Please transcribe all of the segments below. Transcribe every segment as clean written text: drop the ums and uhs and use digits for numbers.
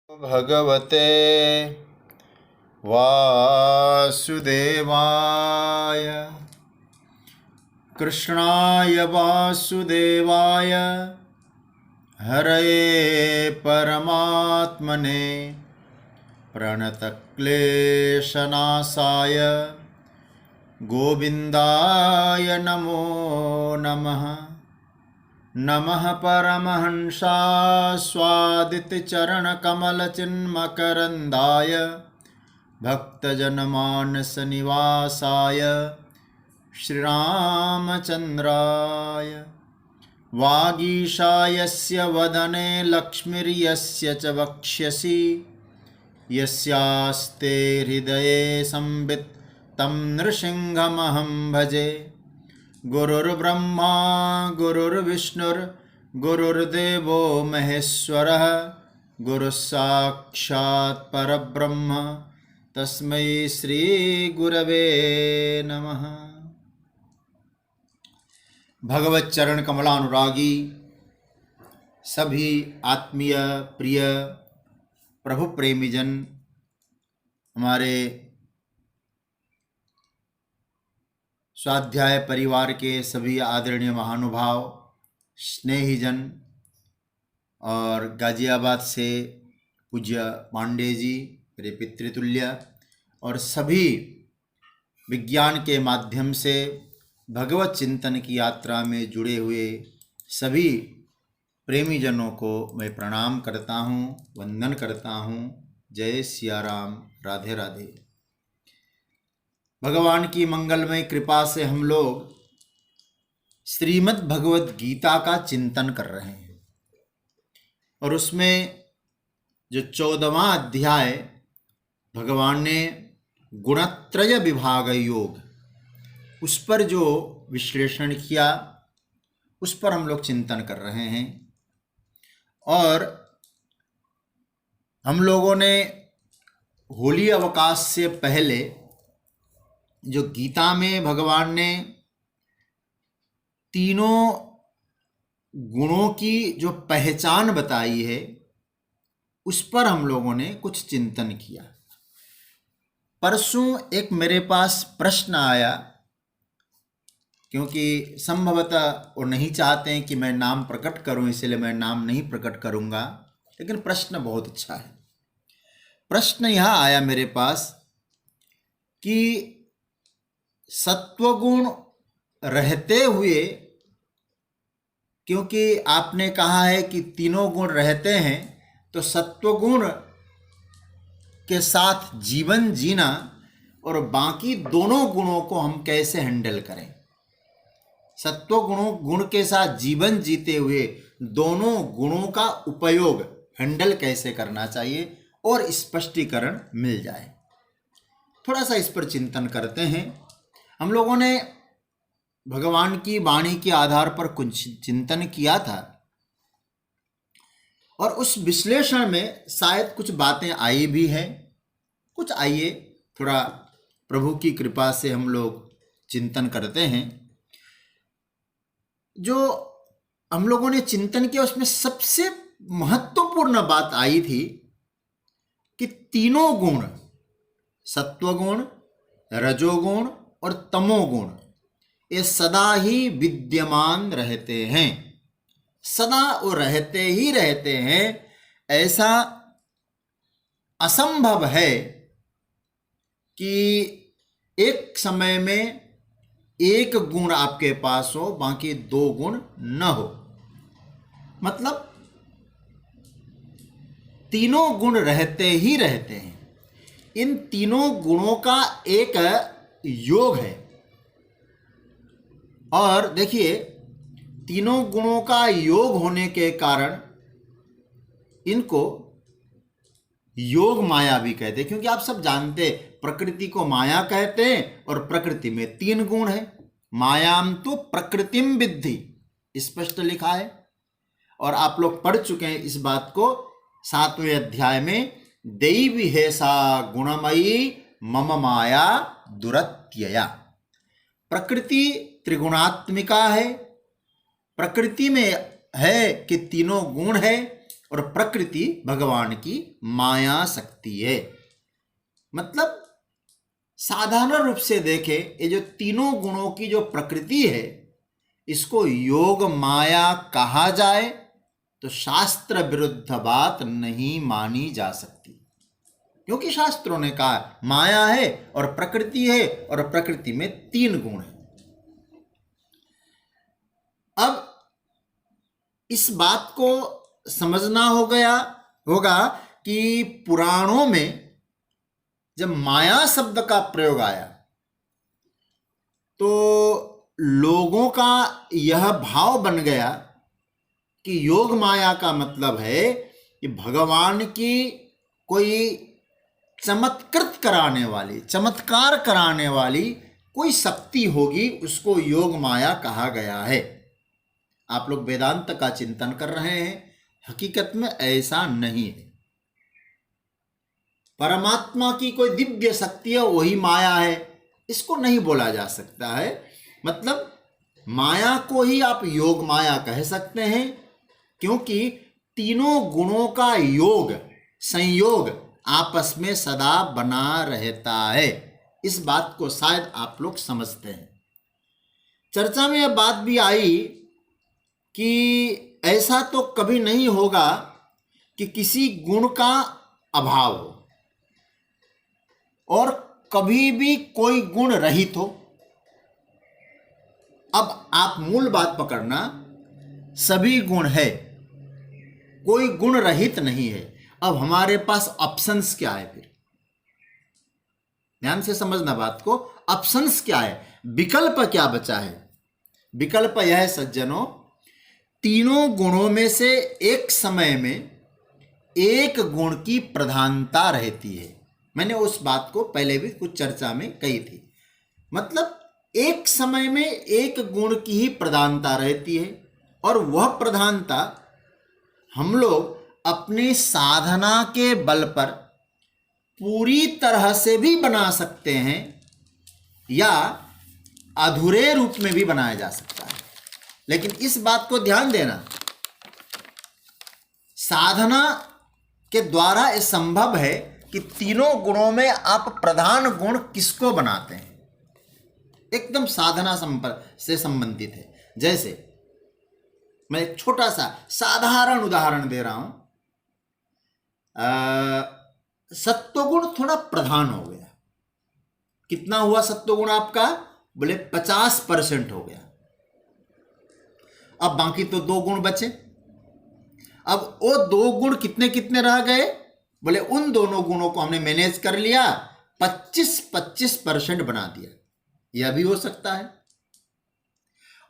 भगवते वासुदेवाय कृष्णाय वासुदेवाय हरये परमात्मने प्रणतक्लेशनाशाय गोविन्दाय नमो नमः। नमः परमहंसास्वादितचरणकमलचिन्मकरन्दाय भक्तजनमानसनिवासाय श्रीरामचन्द्राय। वागीशायस्य वदने लक्ष्मीर्यस्य च वक्ष्यसि यस्यास्ते हृदये संवित् तं नृसिंहमहं भजे। गुरुर्ब्रह्मा गुरुर्विष्णुर्गुरुर्देवो महेश्वरः गुरुस्साक्षात् परब्रह्म तस्मै श्री गुरवे नमः। भगवत चरण कमलानुरागी सभी आत्मीय प्रिय प्रभु प्रेमीजन, हमारे स्वाध्याय परिवार के सभी आदरणीय महानुभाव, स्नेहीजन और गाजियाबाद से पूज्य पांडे जी मेरे पितृतुल्य और सभी विज्ञान के माध्यम से भगवत चिंतन की यात्रा में जुड़े हुए सभी प्रेमीजनों को मैं प्रणाम करता हूँ, वंदन करता हूँ। जय सिया राम, राधे राधे। भगवान की मंगलमय कृपा से हम लोग श्रीमद् भगवत गीता का चिंतन कर रहे हैं और उसमें जो 14वां अध्याय भगवान ने गुणत्रय विभाग योग, उस पर जो विश्लेषण किया उस पर हम लोग चिंतन कर रहे हैं। और हम लोगों ने होली अवकाश से पहले जो गीता में भगवान ने तीनों गुणों की जो पहचान बताई है उस पर हम लोगों ने कुछ चिंतन किया। परसों एक मेरे पास प्रश्न आया, क्योंकि संभवतः वो नहीं चाहते हैं कि मैं नाम प्रकट करूं, इसलिए मैं नाम नहीं प्रकट करूंगा, लेकिन प्रश्न बहुत अच्छा है। प्रश्न यह आया मेरे पास कि सत्वगुण रहते हुए, क्योंकि आपने कहा है कि तीनों गुण रहते हैं, तो सत्वगुण के साथ जीवन जीना और बाकी दोनों गुणों को हम कैसे हैंडल करें। गुण के साथ जीवन जीते हुए दोनों गुणों का उपयोग हैंडल कैसे करना चाहिए और स्पष्टीकरण मिल जाए। थोड़ा सा इस पर चिंतन करते हैं। हम लोगों ने भगवान की वाणी के आधार पर कुछ चिंतन किया था और उस विश्लेषण में शायद कुछ बातें आई भी हैं, कुछ आइए थोड़ा प्रभु की कृपा से हम लोग चिंतन करते हैं। जो हम लोगों ने चिंतन किया उसमें सबसे महत्वपूर्ण बात आई थी कि तीनों गुण, सत्वगुण, रजोगुण और तमोगुण, ये सदा ही विद्यमान रहते हैं, सदा वो रहते ही रहते हैं। ऐसा असंभव है कि एक समय में एक गुण आपके पास हो, बाकी दो गुण न हो। मतलब तीनों गुण रहते ही रहते हैं। इन तीनों गुणों का एक योग है। और देखिए, तीनों गुणों का योग होने के कारण इनको योग माया भी कहते हैं, क्योंकि आप सब जानते हैं प्रकृति को माया कहते हैं और प्रकृति में तीन गुण है। मायाम तो प्रकृतिम विद्धि, स्पष्ट लिखा है और आप लोग पढ़ चुके हैं इस बात को 7वें अध्याय में। दैवी है सा गुणमयी मम माया दुरत्यया। प्रकृति त्रिगुणात्मिका है। प्रकृति में है कि तीनों गुण है और प्रकृति भगवान की माया शक्ति है। मतलब साधारण रूप से देखें, ये जो तीनों गुणों की जो प्रकृति है, इसको योग माया कहा जाए तो शास्त्र विरुद्ध बात नहीं मानी जा सकती, क्योंकि शास्त्रों ने कहा माया है और प्रकृति है, और प्रकृति में 3 गुण हैं। अब इस बात को समझना होगा कि पुराणों में जब माया शब्द का प्रयोग आया तो लोगों का यह भाव बन गया कि योग माया का मतलब है कि भगवान की कोई चमत्कार कराने वाली कोई शक्ति होगी, उसको योग माया कहा गया है। आप लोग वेदांत का चिंतन कर रहे हैं, हकीकत में ऐसा नहीं है। परमात्मा की कोई दिव्य शक्ति है, वही माया है, इसको नहीं बोला जा सकता है। मतलब माया को ही आप योग माया कह सकते हैं, क्योंकि तीनों गुणों का योग संयोग आपस में सदा बना रहता है। इस बात को शायद आप लोग समझते हैं। चर्चा में यह बात भी आई कि ऐसा तो कभी नहीं होगा कि किसी गुण का अभाव हो और कभी भी कोई गुण रहित हो। अब आप मूल बात पकड़ना, सभी गुण है, कोई गुण रहित नहीं है। अब हमारे पास ऑप्शंस क्या है? फिर ध्यान से समझना बात को। ऑप्शंस क्या है, विकल्प क्या बचा है? विकल्प यह है सज्जनों, तीनों गुणों में से एक समय में एक गुण की प्रधानता रहती है। मैंने उस बात को पहले भी कुछ चर्चा में कही थी। मतलब एक समय में एक गुण की ही प्रधानता रहती है, और वह प्रधानता हम लोग अपनी साधना के बल पर पूरी तरह से भी बना सकते हैं या अधूरे रूप में भी बनाया जा सकता है। लेकिन इस बात को ध्यान देना, साधना के द्वारा यह संभव है कि तीनों गुणों में आप प्रधान गुण किसको बनाते हैं, एकदम साधना से संबंधित है। जैसे मैं एक छोटा सा साधारण उदाहरण दे रहा हूं। सत्वगुण थोड़ा प्रधान हो गया। कितना हुआ सत्वगुण आपका? बोले 50% हो गया। अब बाकी तो 2 गुण बचे। अब वो 2 गुण कितने कितने रह गए? बोले उन दोनों गुणों को हमने मैनेज कर लिया, 25% बना दिया। यह भी हो सकता है।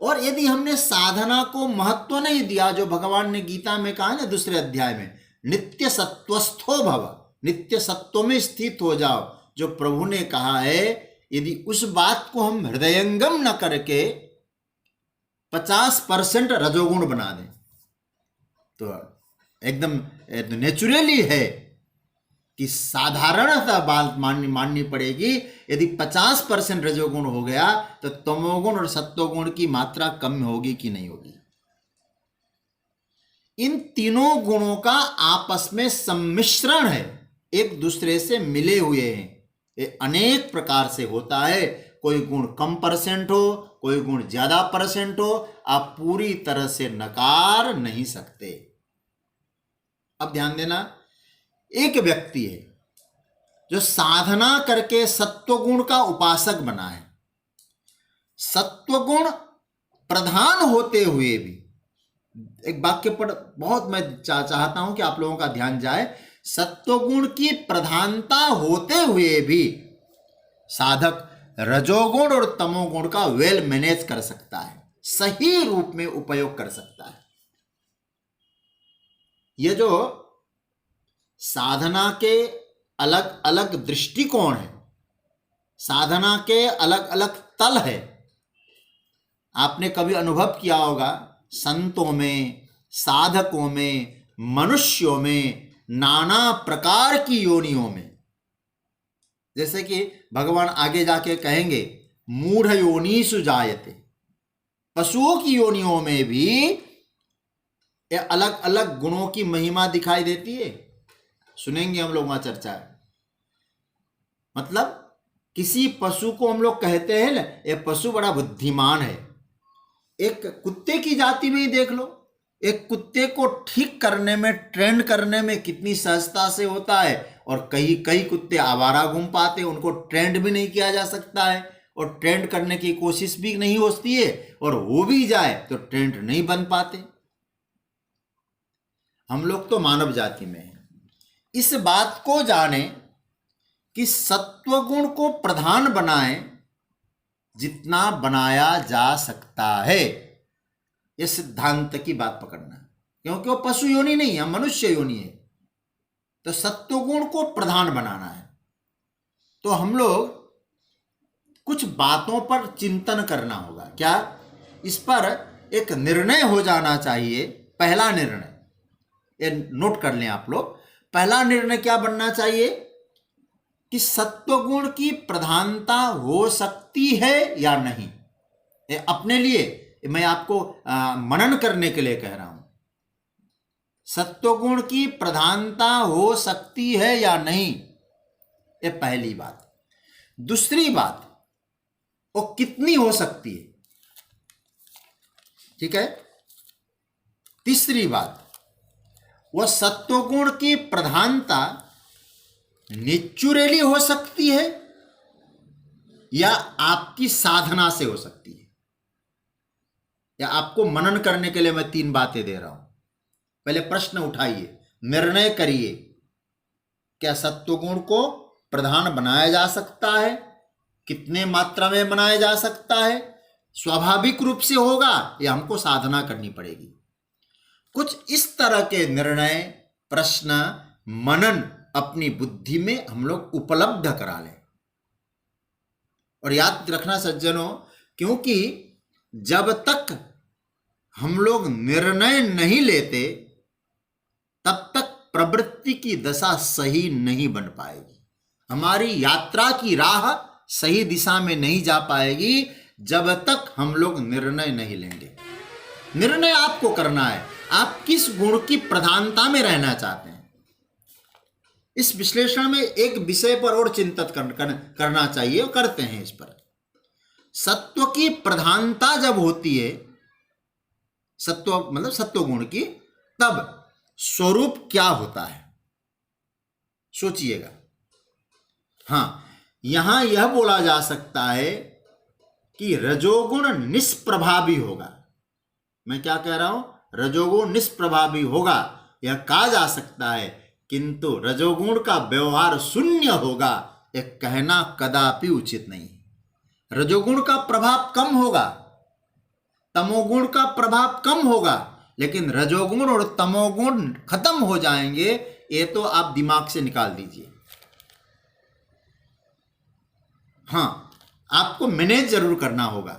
और यदि हमने साधना को महत्व नहीं दिया, जो भगवान ने गीता में कहा ना दूसरे अध्याय में, नित्य सत्वस्थो भव, नित्य सत्व में स्थित हो जाओ, जो प्रभु ने कहा है, यदि उस बात को हम हृदयंगम न करके 50% रजोगुण बना दें तो एकदम नेचुरली है कि साधारणतः बात माननी पड़ेगी। यदि 50% रजोगुण हो गया तो तमोगुण और सत्वगुण की मात्रा कम होगी कि नहीं होगी? इन तीनों गुणों का आपस में सम्मिश्रण है, एक दूसरे से मिले हुए हैं। ये अनेक प्रकार से होता है। कोई गुण कम परसेंट हो, कोई गुण ज्यादा परसेंट हो, आप पूरी तरह से नकार नहीं सकते। अब ध्यान देना, एक व्यक्ति है जो साधना करके सत्वगुण का उपासक बना है। सत्वगुण प्रधान होते हुए भी, एक वाक्य पर बहुत मैं चाहता हूं कि आप लोगों का ध्यान जाए, सत्वगुण की प्रधानता होते हुए भी साधक रजोगुण और तमोगुण का वेल मैनेज कर सकता है, सही रूप में उपयोग कर सकता है। ये जो साधना के अलग अलग दृष्टिकोण है, साधना के अलग अलग तल है, आपने कभी अनुभव किया होगा संतों में, साधकों में, मनुष्यों में, नाना प्रकार की योनियों में। जैसे कि भगवान आगे जाके कहेंगे मूढ़ योनिषु जायते, पशुओं की योनियों में भी ये अलग अलग गुणों की महिमा दिखाई देती है। सुनेंगे हम लोग वहां चर्चा। मतलब किसी पशु को हम लोग कहते हैं ना, ये पशु बड़ा बुद्धिमान है। एक कुत्ते की जाति में ही देख लो, एक कुत्ते को ठीक करने में, ट्रेंड करने में कितनी सहजता से होता है। और कई कई कुत्ते आवारा घूम पाते, उनको ट्रेंड भी नहीं किया जा सकता है, और ट्रेंड करने की कोशिश भी नहीं होती है, और हो भी जाए तो ट्रेंड नहीं बन पाते। हम लोग तो मानव जाति में हैं। इस बात को जाने कि सत्वगुण को प्रधान बनाएं जितना बनाया जा सकता है, इस सिद्धांत की बात पकड़ना। क्योंकि वो पशु योनि नहीं है, मनुष्य योनि है, तो सत्वगुण को प्रधान बनाना है। तो हम लोग कुछ बातों पर चिंतन करना होगा। क्या? इस पर एक निर्णय हो जाना चाहिए। पहला निर्णय, ये नोट कर लें आप लोग। पहला निर्णय क्या बनना चाहिए कि सत्वगुण की प्रधानता हो सकती है या नहीं। ये अपने लिए मैं आपको मनन करने के लिए कह रहा हूं। सत्वगुण की प्रधानता हो सकती है या नहीं, ये पहली बात। दूसरी बात, वो कितनी हो सकती है, ठीक है। तीसरी बात, वह सत्वगुण की प्रधानता नेचुरली हो सकती है या आपकी साधना से हो सकती है। या आपको मनन करने के लिए मैं 3 बातें दे रहा हूं। पहले प्रश्न उठाइए, निर्णय करिए, क्या सत्वगुण को प्रधान बनाया जा सकता है, कितने मात्रा में बनाया जा सकता है, स्वाभाविक रूप से होगा या हमको साधना करनी पड़ेगी। कुछ इस तरह के निर्णय, प्रश्न, मनन अपनी बुद्धि में हम लोग उपलब्ध करा लें। और याद रखना सज्जनों, क्योंकि जब तक हम लोग निर्णय नहीं लेते तब तक प्रवृत्ति की दशा सही नहीं बन पाएगी। हमारी यात्रा की राह सही दिशा में नहीं जा पाएगी जब तक हम लोग निर्णय नहीं लेंगे। निर्णय आपको करना है, आप किस गुण की प्रधानता में रहना चाहते हैं। इस विश्लेषण में एक विषय पर और चिंतित करना चाहिए, और करते हैं इस पर। सत्व की प्रधानता जब होती है, सत्व मतलब सत्वगुण की, तब स्वरूप क्या होता है, सोचिएगा। हां, यहां यह बोला जा सकता है कि रजोगुण निष्प्रभावी होगा। मैं क्या कह रहा हूं? रजोगुण निष्प्रभावी होगा, यह कहा जा सकता है, किंतु रजोगुण का व्यवहार शून्य होगा, यह कहना कदापि उचित नहीं। रजोगुण का प्रभाव कम होगा, तमोगुण का प्रभाव कम होगा, लेकिन रजोगुण और तमोगुण खत्म हो जाएंगे, ये तो आप दिमाग से निकाल दीजिए। हां, आपको मैनेज जरूर करना होगा।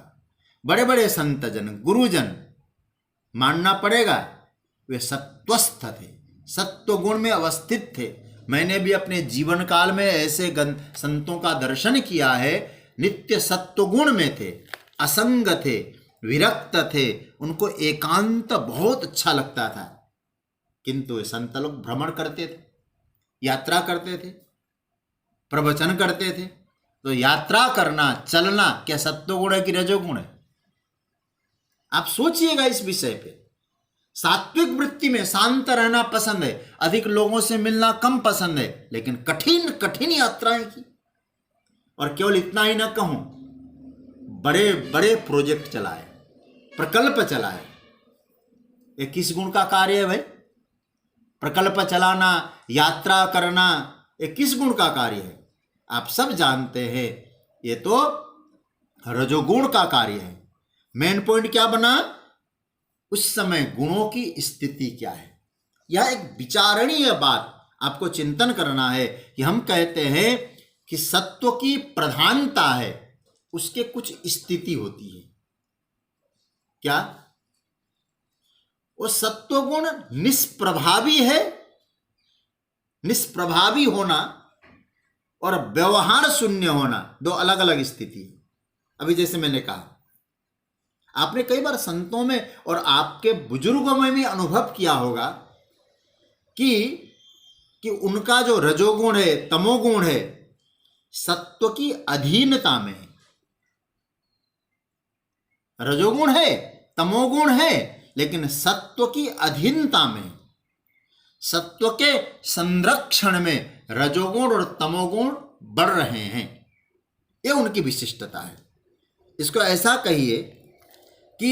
बड़े बड़े संतजन, गुरुजन, मानना पड़ेगा, वे सत्वस्थ थे, सत्वगुण में अवस्थित थे। मैंने भी अपने जीवन काल में ऐसे संतों का दर्शन किया है, नित्य सत्वगुण में थे, असंग थे, विरक्त थे, उनको एकांत बहुत अच्छा लगता था। किंतु संत लोग भ्रमण करते थे, यात्रा करते थे, प्रवचन करते थे। तो यात्रा करना, चलना क्या सत्वगुण है कि रजोगुण है? आप सोचिएगा इस विषय पे। सात्विक वृत्ति में शांत रहना पसंद है, अधिक लोगों से मिलना कम पसंद है, लेकिन कठिन कठिन यात्राएं की। और केवल इतना ही ना कहूं, बड़े बड़े प्रोजेक्ट चलाए, प्रकल्प चलाए। ये किस गुण का कार्य है भाई? प्रकल्प चलाना, यात्रा करना, ये किस गुण का कार्य है? आप सब जानते हैं, ये तो रजोगुण का कार्य है। मेन पॉइंट क्या बना? उस समय गुणों की स्थिति क्या है? यह एक विचारणीय बात आपको चिंतन करना है कि हम कहते हैं कि सत्व की प्रधानता है, उसके कुछ स्थिति होती है। क्या वो सत्वगुण निष्प्रभावी है? निष्प्रभावी होना और व्यवहार शून्य होना दो अलग अलग स्थिति है। अभी जैसे मैंने कहा, आपने कई बार संतों में और आपके बुजुर्गों में भी अनुभव किया होगा कि उनका जो रजोगुण है, तमोगुण है, सत्व की अधीनता में है। रजोगुण है, तमोगुण है, लेकिन सत्व की अधीनता में, सत्व के संरक्षण में रजोगुण और तमोगुण बढ़ रहे हैं। ये उनकी विशिष्टता है। इसको ऐसा कहिए कि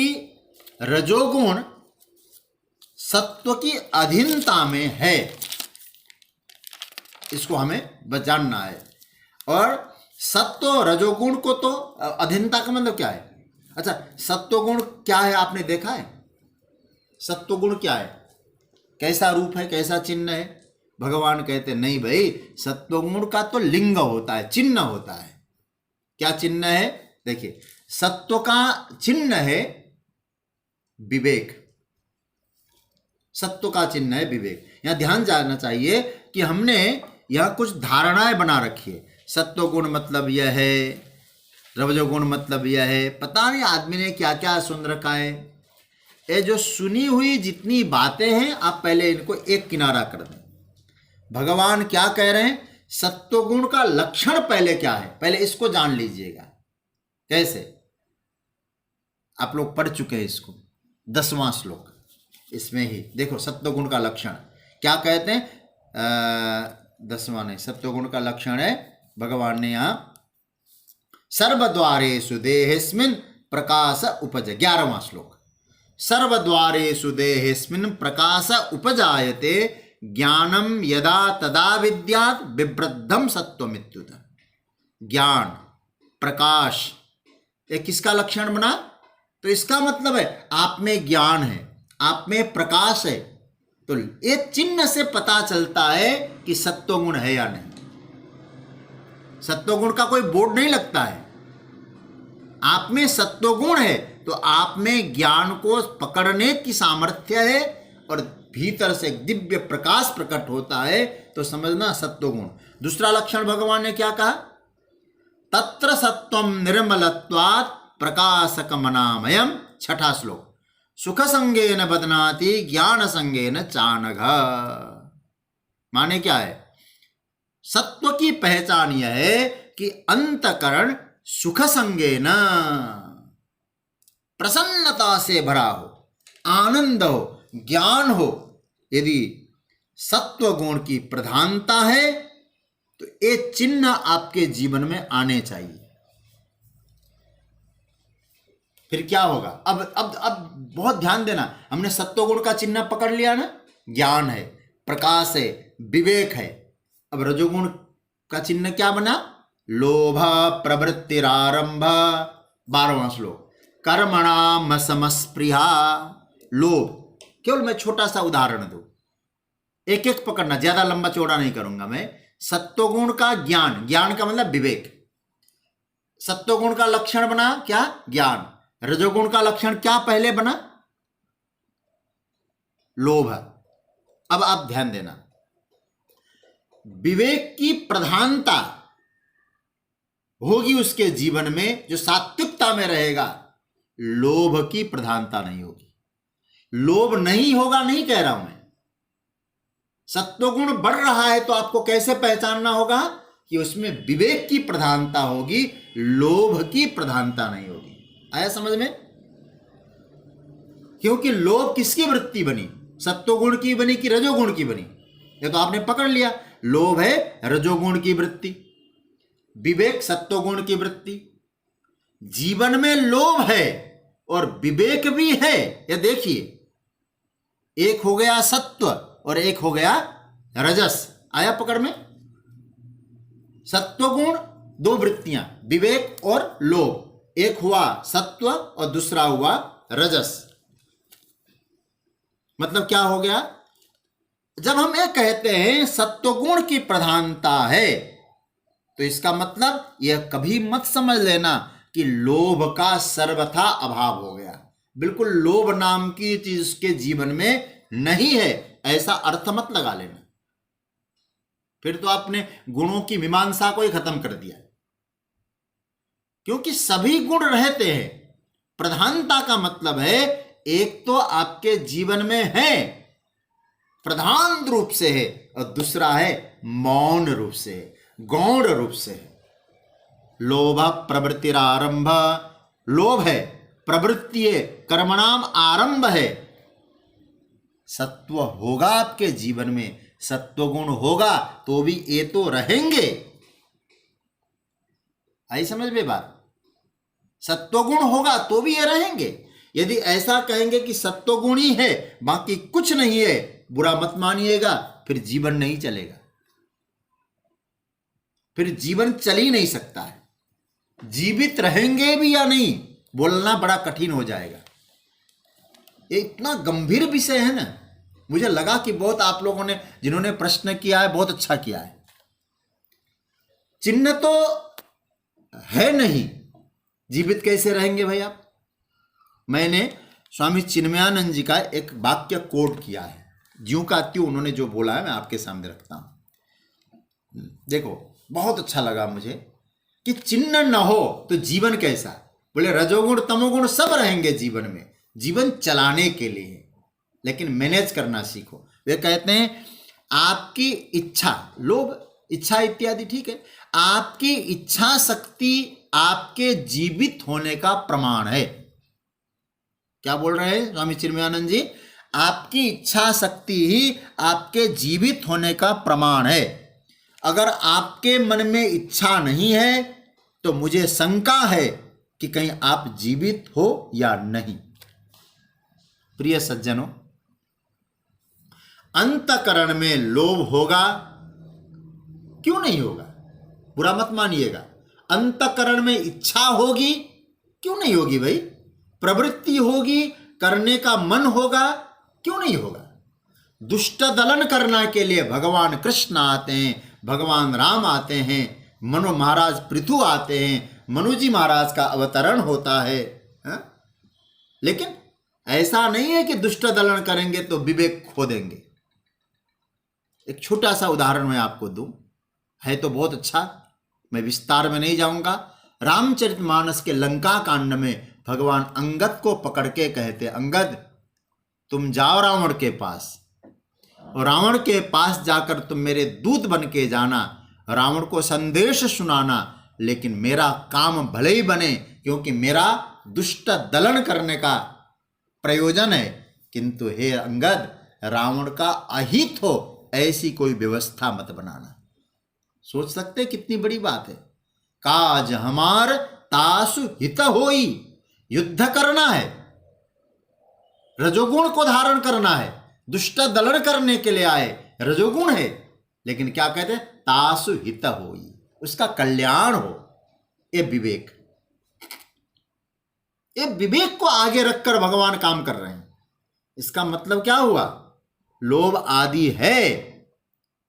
रजोगुण सत्व की अधीनता में है, इसको हमें जानना है। और सत्व रजोगुण को तो अधीनता का मतलब क्या है? अच्छा, सत्वगुण क्या है आपने देखा है? सत्वगुण क्या है? कैसा रूप है, कैसा चिन्ह है? भगवान कहते नहीं भाई, सत्वगुण का तो लिंग होता है, चिन्ह होता है। क्या चिन्ह है? देखिए, सत्व का चिन्ह है विवेक। सत्व का चिन्ह है विवेक। यहां ध्यान जाना चाहिए कि हमने यह कुछ धारणाएं बना रखी है। सत्वगुण मतलब यह है, रजोगुण मतलब यह है। पता नहीं आदमी ने क्या क्या सुन रखा है। ये जो सुनी हुई जितनी बातें हैं, आप पहले इनको एक किनारा कर दें। भगवान क्या कह रहे हैं? सत्वगुण का लक्षण पहले क्या है, पहले इसको जान लीजिएगा। कैसे? आप लोग पढ़ चुके हैं इसको, 10वां श्लोक। इसमें ही देखो सत्वगुण का लक्षण क्या कहते हैं। 10वां नहीं, सत्वगुण का लक्षण है, भगवान ने यहां सर्वद्वारेषु देहेस्मिन् प्रकाश उपज, 11वां श्लोक। सर्वद्वारेषु देहेस्मिन् प्रकाश उपजायते ज्ञानम यदा तदा विद्यात् विवृद्धम सत्वमित्युत। ज्ञान, प्रकाश, ये किसका लक्षण बना? तो इसका मतलब है आप में ज्ञान है, आप में प्रकाश है। तो एक चिन्ह से पता चलता है कि सत्वगुण है या नहीं। सत्वगुण का कोई बोर्ड नहीं लगता है। आप में सत्वगुण है तो आप में ज्ञान को पकड़ने की सामर्थ्य है और भीतर से दिव्य प्रकाश प्रकट होता है, तो समझना सत्वगुण। दूसरा लक्षण भगवान ने क्या कहा? तत्र सत्वम निर्मलत्वात् प्रकाशकमनामयम्, 6ठा श्लोक। सुख संगेन बदनाति ज्ञान संगेन चानघ। माने क्या है? सत्व की पहचान यह है कि अंतकरण सुख संगेन, प्रसन्नता से भरा हो, आनंद हो, ज्ञान हो। यदि सत्व गुण की प्रधानता है तो ये चिन्ह आपके जीवन में आने चाहिए। फिर क्या होगा? अब बहुत ध्यान देना। हमने सत्वगुण का चिन्ह पकड़ लिया ना, ज्ञान है, प्रकाश है, विवेक है। अब रजोगुण का चिन्ह क्या बना? लोभ, प्रवृत्तिरारंभ, 12वां श्लोक। कर्मणाम समस्पृहा, लोभ। केवल मैं छोटा सा उदाहरण दूं, एक एक पकड़ना, ज्यादा लंबा चौड़ा नहीं करूंगा मैं। सत्वगुण का ज्ञान, ज्ञान का मतलब विवेक। सत्वगुण का लक्षण बना क्या? ज्ञान। रजोगुण का लक्षण क्या पहले बना? लोभ। अब आप ध्यान देना, विवेक की प्रधानता होगी उसके जीवन में, जो सात्विकता में रहेगा। लोभ की प्रधानता नहीं होगी। लोभ नहीं होगा नहीं कह रहा हूं मैं। सत्वगुण बढ़ रहा है तो आपको कैसे पहचानना होगा कि उसमें विवेक की प्रधानता होगी, लोभ की प्रधानता नहीं होगी। आया समझ में? क्योंकि लोभ किसकी वृत्ति बनी? सत्वगुण की बनी कि रजोगुण की बनी? ये तो आपने पकड़ लिया, लोभ है रजोगुण की वृत्ति, विवेक सत्वगुण की वृत्ति। जीवन में लोभ है और विवेक भी है। ये देखिए, एक हो गया सत्व और एक हो गया रजस। आया पकड़ में? सत्वगुण, दो वृत्तियां, विवेक और लोभ। एक हुआ सत्व और दूसरा हुआ रजस। मतलब क्या हो गया? जब हम ये कहते हैं सत्वगुण की प्रधानता है, तो इसका मतलब यह कभी मत समझ लेना कि लोभ का सर्वथा अभाव हो गया। बिल्कुल लोभ नाम की चीज उसके जीवन में नहीं है, ऐसा अर्थ मत लगा लेना। फिर तो आपने गुणों की मीमांसा को ही खत्म कर दिया। क्योंकि सभी गुण रहते हैं, प्रधानता का मतलब है एक तो आपके जीवन में है, प्रधान रूप से है, और दूसरा है मौन रूप से है, गौण रूप से है। लोभ प्रवृत्तिरारंभ, लोभ है, प्रवृत्ति है, कर्मणाम आरंभ है। सत्व होगा आपके जीवन में, सत्वगुण होगा तो भी ये तो रहेंगे। आई समझ में बात? सत्वगुण होगा तो भी ये रहेंगे। यदि ऐसा कहेंगे कि सत्वगुण ही है बाकी कुछ नहीं है, बुरा मत मानिएगा, फिर जीवन नहीं चलेगा, फिर जीवन चल ही नहीं सकता है। जीवित रहेंगे भी या नहीं बोलना बड़ा कठिन हो जाएगा। ये इतना गंभीर विषय है ना। मुझे लगा कि बहुत आप लोगों ने जिन्होंने प्रश्न किया है बहुत अच्छा किया है। चिन्ह तो है नहीं, जीवित कैसे रहेंगे भाई आप? मैंने स्वामी चिन्मयानंद जी का एक वाक्य कोट किया है, ज्यों का त्यों उन्होंने जो बोला है मैं आपके सामने रखता हूं। देखो बहुत अच्छा लगा मुझे कि चिन्ह न हो तो जीवन कैसा? बोले रजोगुण तमोगुण सब रहेंगे जीवन में, जीवन चलाने के लिए, लेकिन मैनेज करना सीखो। वे कहते हैं आपकी इच्छा, लोभ इच्छा इत्यादि ठीक है, आपकी इच्छा शक्ति आपके जीवित होने का प्रमाण है। क्या बोल रहे हैं स्वामी चिन्मयानंद जी? आपकी इच्छा शक्ति ही आपके जीवित होने का प्रमाण है। अगर आपके मन में इच्छा नहीं है तो मुझे शंका है कि कहीं आप जीवित हो या नहीं। प्रिय सज्जनों, अंतकरण में लोभ होगा, क्यों नहीं होगा? बुरा मत मानिएगा। अंतकरण में इच्छा होगी, क्यों नहीं होगी भाई? प्रवृत्ति होगी, करने का मन होगा, क्यों नहीं होगा? दुष्ट दलन करने के लिए भगवान कृष्ण आते हैं, भगवान राम आते हैं, मनु महाराज पृथु आते हैं, मनु जी महाराज का अवतरण होता है, हा? लेकिन ऐसा नहीं है कि दुष्ट दलन करेंगे तो विवेक खो देंगे। एक छोटा सा उदाहरण मैं आपको दूं, है तो बहुत अच्छा, मैं विस्तार में नहीं जाऊंगा। रामचरितमानस के लंका कांड में भगवान अंगद को पकड़ के कहते, अंगद तुम जाओ रावण के पास, और रावण के पास जाकर तुम मेरे दूत बन के जाना, रावण को संदेश सुनाना, लेकिन मेरा काम भले ही बने, क्योंकि मेरा दुष्ट दलन करने का प्रयोजन है, किंतु हे अंगद रावण का अहित हो ऐसी कोई व्यवस्था मत बनाना। सोच सकते कितनी बड़ी बात है। काज हमार तासु हित होई, युद्ध करना है, रजोगुण को धारण करना है, दुष्ट दलन करने के लिए आए, रजोगुण है, लेकिन क्या कहते हैं? तासु हित होई, उसका कल्याण हो। ये विवेक, ये विवेक को आगे रखकर भगवान काम कर रहे हैं। इसका मतलब क्या हुआ? लोभ आदि है,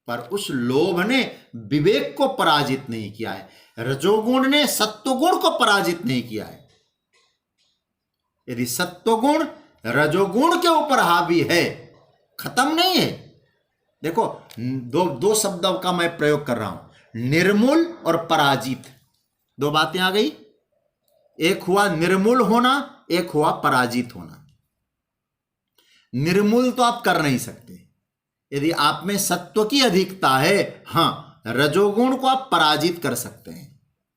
पर उस लोभ ने विवेक को पराजित नहीं किया है, रजोगुण ने सत्वगुण को पराजित नहीं किया है। यदि सत्वगुण रजोगुण के ऊपर हावी है, खत्म नहीं है। देखो दो शब्दों का मैं प्रयोग कर रहा हूं, निर्मूल और पराजित, दो बातें आ गई। एक हुआ निर्मूल होना, एक हुआ पराजित होना। निर्मूल तो आप कर नहीं सकते, यदि आप में सत्व की अधिकता है, हां रजोगुण को आप पराजित कर सकते हैं,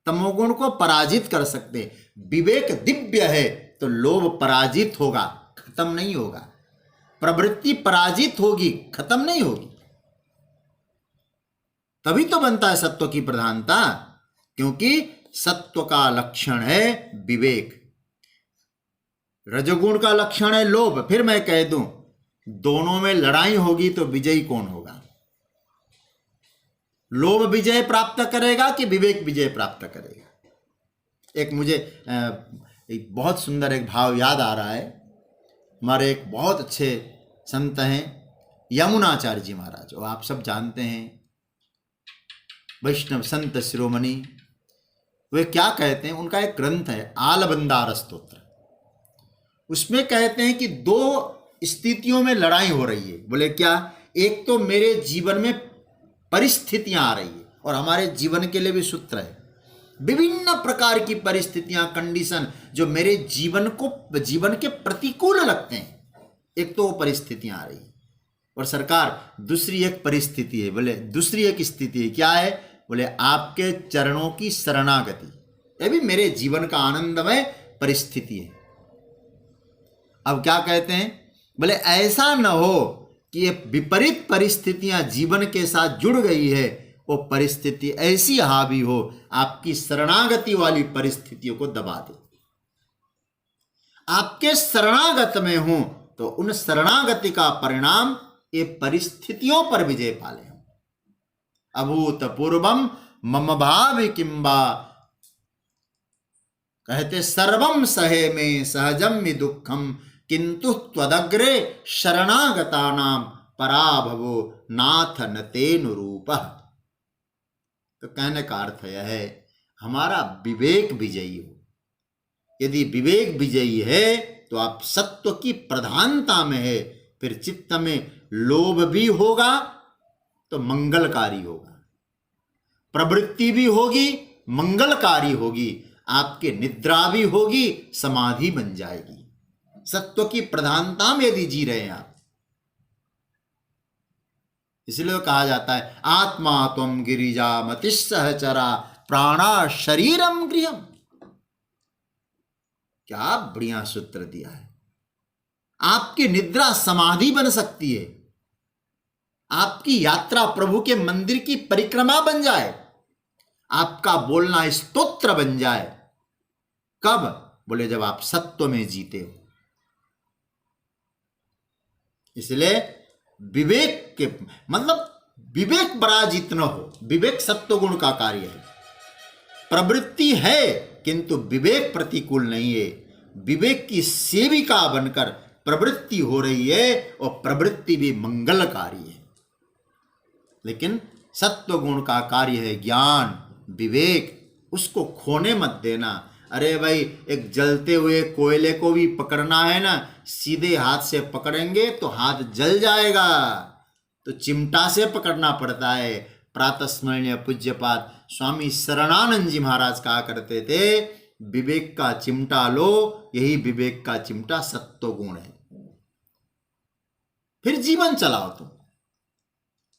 तमोगुण को पराजित कर सकते हैं। विवेक दिव्य है तो लोभ पराजित होगा, खत्म नहीं होगा। प्रवृत्ति पराजित होगी, खत्म नहीं होगी। तभी तो बनता है सत्व की प्रधानता, क्योंकि सत्व का लक्षण है विवेक, रजोगुण का लक्षण है लोभ। फिर मैं कह दूं दोनों में लड़ाई होगी तो विजयी कौन होगा? लोभ विजय प्राप्त करेगा कि विवेक विजय प्राप्त करेगा? एक मुझे एक बहुत सुंदर एक भाव याद आ रहा है। हमारे एक बहुत अच्छे संत हैं यमुनाचार्य जी महाराज, वो आप सब जानते हैं, वैष्णव संत शिरोमणि। वे क्या कहते हैं, उनका एक ग्रंथ है आलबंदार स्तोत्र, उसमें कहते हैं कि दो स्थितियों में लड़ाई हो रही है। बोले क्या? एक तो मेरे जीवन में परिस्थितियां आ रही है, और हमारे जीवन के लिए भी सूत्र है, विभिन्न प्रकार की परिस्थितियां, कंडीशन जो मेरे जीवन के प्रतिकूल लगते हैं, एक तो वो परिस्थितियां आ रही, और सरकार दूसरी एक परिस्थिति है, बोले दूसरी एक स्थिति है, क्या है? बोले आपके चरणों की शरणागति, ये भी मेरे जीवन का आनंदमय परिस्थिति है। अब क्या कहते हैं? बोले ऐसा न हो कि ये विपरीत परिस्थितियां जीवन के साथ जुड़ गई है, वो परिस्थिति ऐसी हावी हो आपकी शरणागति वाली परिस्थितियों को दबा दे। आपके शरणागत में हूं तो उन शरणागति का परिणाम ये परिस्थितियों पर विजय पाले। अभूतपूर्वम मम भावि किंबा, कहते सर्वम सहे में सहजम में दुखम किंतु त्वदग्रे शरणागतानाम पराभवो नाथ न तेनुरूपः। तो कहने का अर्थ यह है, हमारा विवेक विजयी हो। यदि विवेक विजयी है तो आप सत्व की प्रधानता में है, फिर चित्त में लोभ भी होगा तो मंगलकारी होगा, प्रवृत्ति भी होगी मंगलकारी होगी, आपकी निद्रा भी होगी समाधि बन जाएगी। सत्व की प्रधानता में यदि जी रहे हैं आप, इसलिए कहा जाता है आत्मा त्वं गिरिजा मतिः सहचरा प्राणा शरीरम गृहम। क्या बढ़िया सूत्र दिया है। आपकी निद्रा समाधि बन सकती है, आपकी यात्रा प्रभु के मंदिर की परिक्रमा बन जाए, आपका बोलना स्तोत्र बन जाए। कब? बोले जब आप सत्व में जीते हो। इसलिए विवेक के मतलब विवेक पराजित न हो। विवेक सत्व गुण का कार्य है। प्रवृत्ति है किंतु विवेक प्रतिकूल नहीं है। विवेक की सेविका बनकर प्रवृत्ति हो रही है और प्रवृत्ति भी मंगलकारी है। लेकिन सत्व गुण का कार्य है ज्ञान, विवेक, उसको खोने मत देना। अरे भाई, एक जलते हुए कोयले को भी पकड़ना है ना, सीधे हाथ से पकड़ेंगे तो हाथ जल जाएगा, तो चिमटा से पकड़ना पड़ता है। प्रातस्मरणीय पूज्यपाद स्वामी शरणानंद जी महाराज कहा करते थे, विवेक का चिमटा लो, यही विवेक का चिमटा सत्व गुण है। फिर जीवन चलाओ। तुम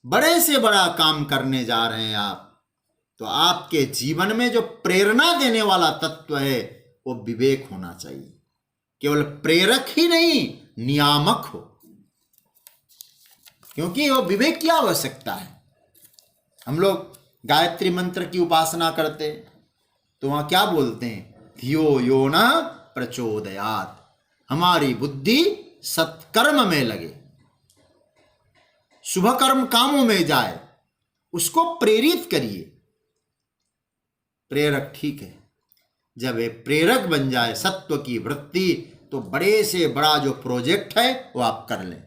बड़े से बड़ा काम करने जा रहे हैं आप, तो आपके जीवन में जो प्रेरणा देने वाला तत्व है वो विवेक होना चाहिए। केवल प्रेरक ही नहीं, नियामक हो, क्योंकि वो विवेक की आवश्यकता है। हम लोग गायत्री मंत्र की उपासना करते तो वहां क्या बोलते हैं? धियो यो न प्रचोदयात्, हमारी बुद्धि सत्कर्म में लगे, शुभ कर्म कामों में जाए, उसको प्रेरित करिए। प्रेरक ठीक है, जब ये प्रेरक बन जाए सत्व की वृत्ति, तो बड़े से बड़ा जो प्रोजेक्ट है वो आप कर लें,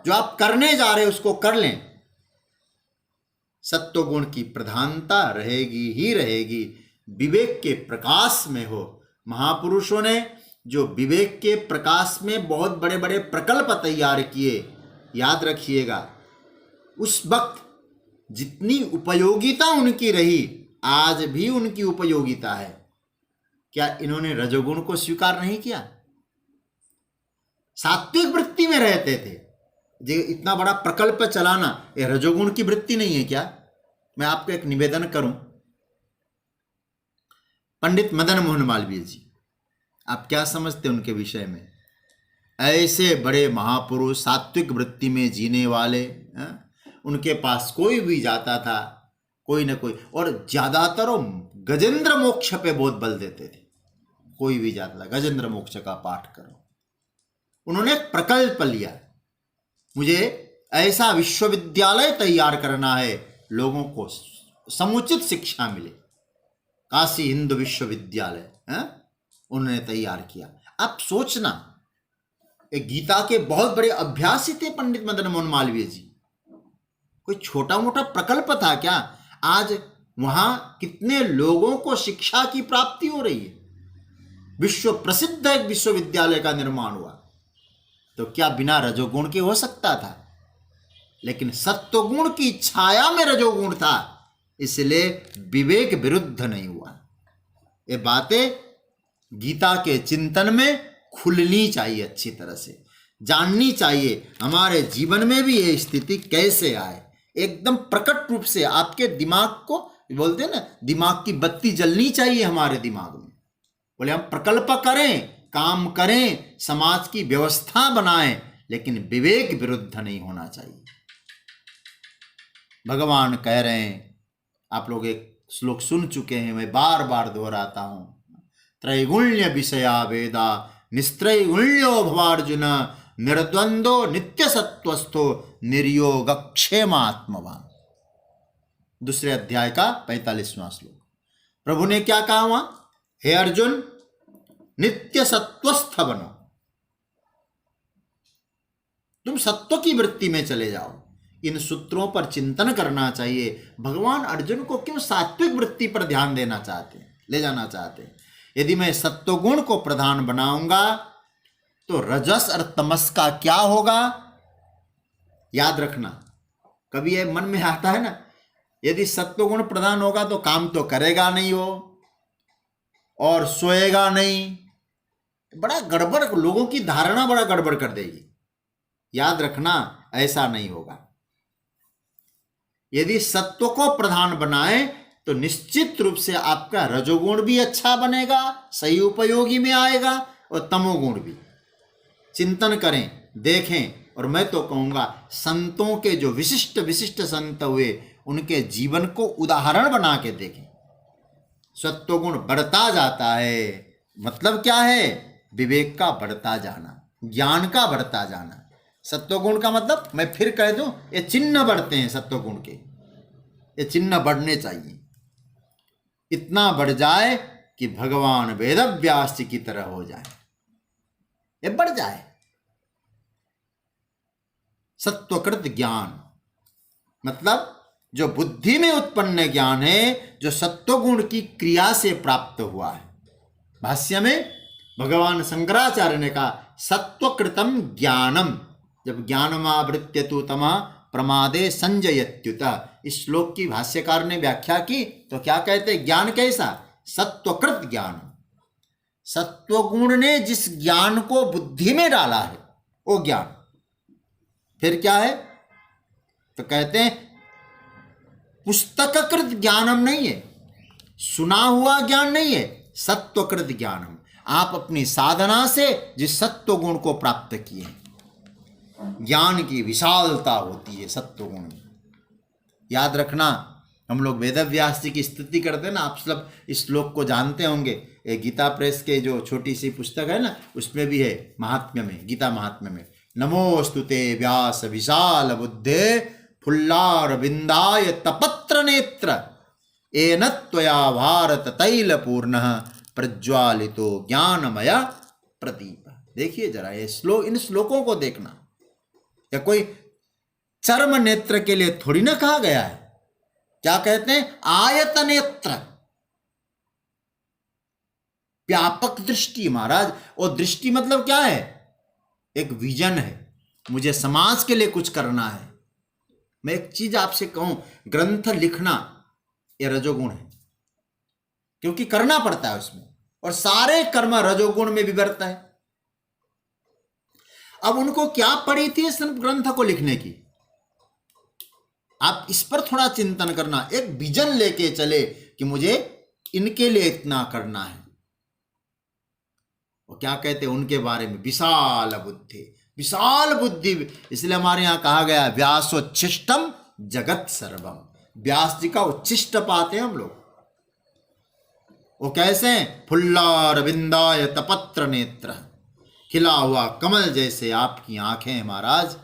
जो आप करने जा रहे हैं उसको कर लें। सत्व गुण की प्रधानता रहेगी ही रहेगी। विवेक के प्रकाश में हो। महापुरुषों ने जो विवेक के प्रकाश में बहुत बड़े बड़े प्रकल्प तैयार किए, याद रखिएगा, उस वक्त जितनी उपयोगिता उनकी रही, आज भी उनकी उपयोगिता है। क्या इन्होंने रजोगुण को स्वीकार नहीं किया? सात्विक वृत्ति में रहते थे। जो इतना बड़ा प्रकल्प चलाना, ये रजोगुण की वृत्ति नहीं है क्या? मैं आपको एक निवेदन करूं, पंडित मदन मोहन मालवीय जी, आप क्या समझते हैं उनके विषय में? ऐसे बड़े महापुरुष, सात्विक वृत्ति में जीने वाले, उनके पास कोई भी जाता था, कोई ना कोई, और ज्यादातर वो गजेंद्र मोक्ष पे बहुत बल देते थे। कोई भी जाता था, गजेंद्र मोक्ष का पाठ करो। उन्होंने एक प्रकल्प लिया, मुझे ऐसा विश्वविद्यालय तैयार करना है, लोगों को समुचित शिक्षा मिले। काशी हिंदू विश्वविद्यालय उन्होंने तैयार किया। आप सोचना, एक गीता के बहुत बड़े अभ्यासी थे पंडित मदन मोहन मालवीय जी। कोई छोटा मोटा प्रकल्प था क्या? आज वहां कितने लोगों को शिक्षा की प्राप्ति हो रही है। विश्व प्रसिद्ध एक विश्वविद्यालय का निर्माण हुआ, तो क्या बिना रजोगुण के हो सकता था? लेकिन सत्वगुण की छाया में रजोगुण था, इसलिए विवेक विरुद्ध नहीं हुआ। ये बातें गीता के चिंतन में खुलनी चाहिए, अच्छी तरह से जाननी चाहिए। हमारे जीवन में भी ये स्थिति कैसे आए, एकदम प्रकट रूप से आपके दिमाग को, बोलते हैं ना, दिमाग की बत्ती जलनी चाहिए हमारे दिमाग में। बोले हम प्रकल्प करें, काम करें, समाज की व्यवस्था बनाएं, लेकिन विवेक विरुद्ध नहीं होना चाहिए। भगवान कह रहे हैं, आप लोग एक श्लोक सुन चुके हैं, मैं बार बार दोहराता हूं, त्रैगुण्य विषया वेदा निस्त्रैगुण्यो भवार्जुन निर्द्वंदो नित्य सत्वस्थो निर्योगक्षेमात्मवान। दूसरे अध्याय का 45वां श्लोक। प्रभु ने क्या कहा वहां? हे अर्जुन, नित्य सत्वस्थ बनो, तुम सत्व की वृत्ति में चले जाओ। इन सूत्रों पर चिंतन करना चाहिए। भगवान अर्जुन को क्यों सात्विक वृत्ति पर ध्यान देना चाहते हैं, ले जाना चाहते हैं? यदि मैं सत्वगुण को प्रधान बनाऊंगा तो रजस और तमस का क्या होगा? याद रखना, कभी ये मन में आता है ना, यदि सत्वगुण प्रधान होगा तो काम तो करेगा नहीं वो, और सोएगा नहीं। बड़ा गड़बड़, लोगों की धारणा बड़ा गड़बड़ कर देगी। याद रखना, ऐसा नहीं होगा। यदि सत्व को प्रधान बनाए तो निश्चित रूप से आपका रजोगुण भी अच्छा बनेगा, सही उपयोगी में आएगा, और तमोगुण भी। चिंतन करें, देखें, और मैं तो कहूंगा संतों के जो विशिष्ट विशिष्ट संत हुए, उनके जीवन को उदाहरण बना के देखें। सत्वगुण बढ़ता जाता है, मतलब क्या है? विवेक का बढ़ता जाना, ज्ञान का बढ़ता जाना। सत्वगुण का मतलब, मैं फिर कह दूं, ये चिन्ह बढ़ते हैं सत्वगुण के, ये चिन्ह बढ़ने चाहिए। इतना बढ़ जाए कि भगवान वेदव्यास जी की तरह हो जाए, ये बढ़ जाए। सत्वकृत ज्ञान मतलब जो बुद्धि में उत्पन्न ज्ञान है, जो सत्वगुण की क्रिया से प्राप्त हुआ है। भाष्य में भगवान शंकराचार्य ने कहा सत्वकृतम ज्ञानम, जब ज्ञानमावृत्य तु तमः प्रमादे संजयत्युत। इस श्लोक की भाष्यकार ने व्याख्या की तो क्या कहते हैं? ज्ञान कैसा? सत्वकृत ज्ञान। सत्वगुण ने जिस ज्ञान को बुद्धि में डाला है वो ज्ञान। फिर क्या है? तो कहते हैं पुस्तककृत ज्ञानम नहीं है, सुना हुआ ज्ञान नहीं है, सत्वकृत ज्ञानम। आप अपनी साधना से जिस सत्व गुण को प्राप्त किए, ज्ञान की विशालता होती है सत्वगुण में। याद रखना, हम लोग वेदव्यास जी की स्तुति करते हैं ना, आप सब इस श्लोक को जानते होंगे। ये गीता प्रेस के जो छोटी सी पुस्तक है ना, उसमें भी है, महात्म्य में, गीता महात्म्य में, नमोस्तुते व्यास विशाल बुद्धे फुल्लार बिंदाय तपत्र नेत्र एन त्वया भारत तैल पूर्ण प्रज्वालितो ज्ञानमय प्रदीप। देखिए जरा ये श्लोक, इन श्लोकों को देखना, या कोई चर्म नेत्र के लिए थोड़ी ना कहा गया है। क्या कहते हैं? आयत नेत्र, व्यापक दृष्टि महाराज। और दृष्टि मतलब क्या है? एक विजन है, मुझे समाज के लिए कुछ करना है। मैं एक चीज आपसे कहूं, ग्रंथ लिखना ये रजोगुण है, क्योंकि करना पड़ता है उसमें, और सारे कर्म रजोगुण में विवर्त है। अब उनको क्या पड़ी थी इस ग्रंथ को लिखने की? आप इस पर थोड़ा चिंतन करना। एक विजन लेके चले कि मुझे इनके लिए इतना करना है। वो क्या कहते हैं उनके बारे में? विशाल बुद्धि, विशाल बुद्धि। इसलिए हमारे यहां कहा गया व्यासोच्छिष्टम जगत सर्वम। व्यास जी का उच्छिष्ट पाते हैं हम लोग। वो कैसे? फुल्लार बिंदाय तपत्र नेत्र, खिला हुआ कमल जैसे आपकी आंखें महाराज,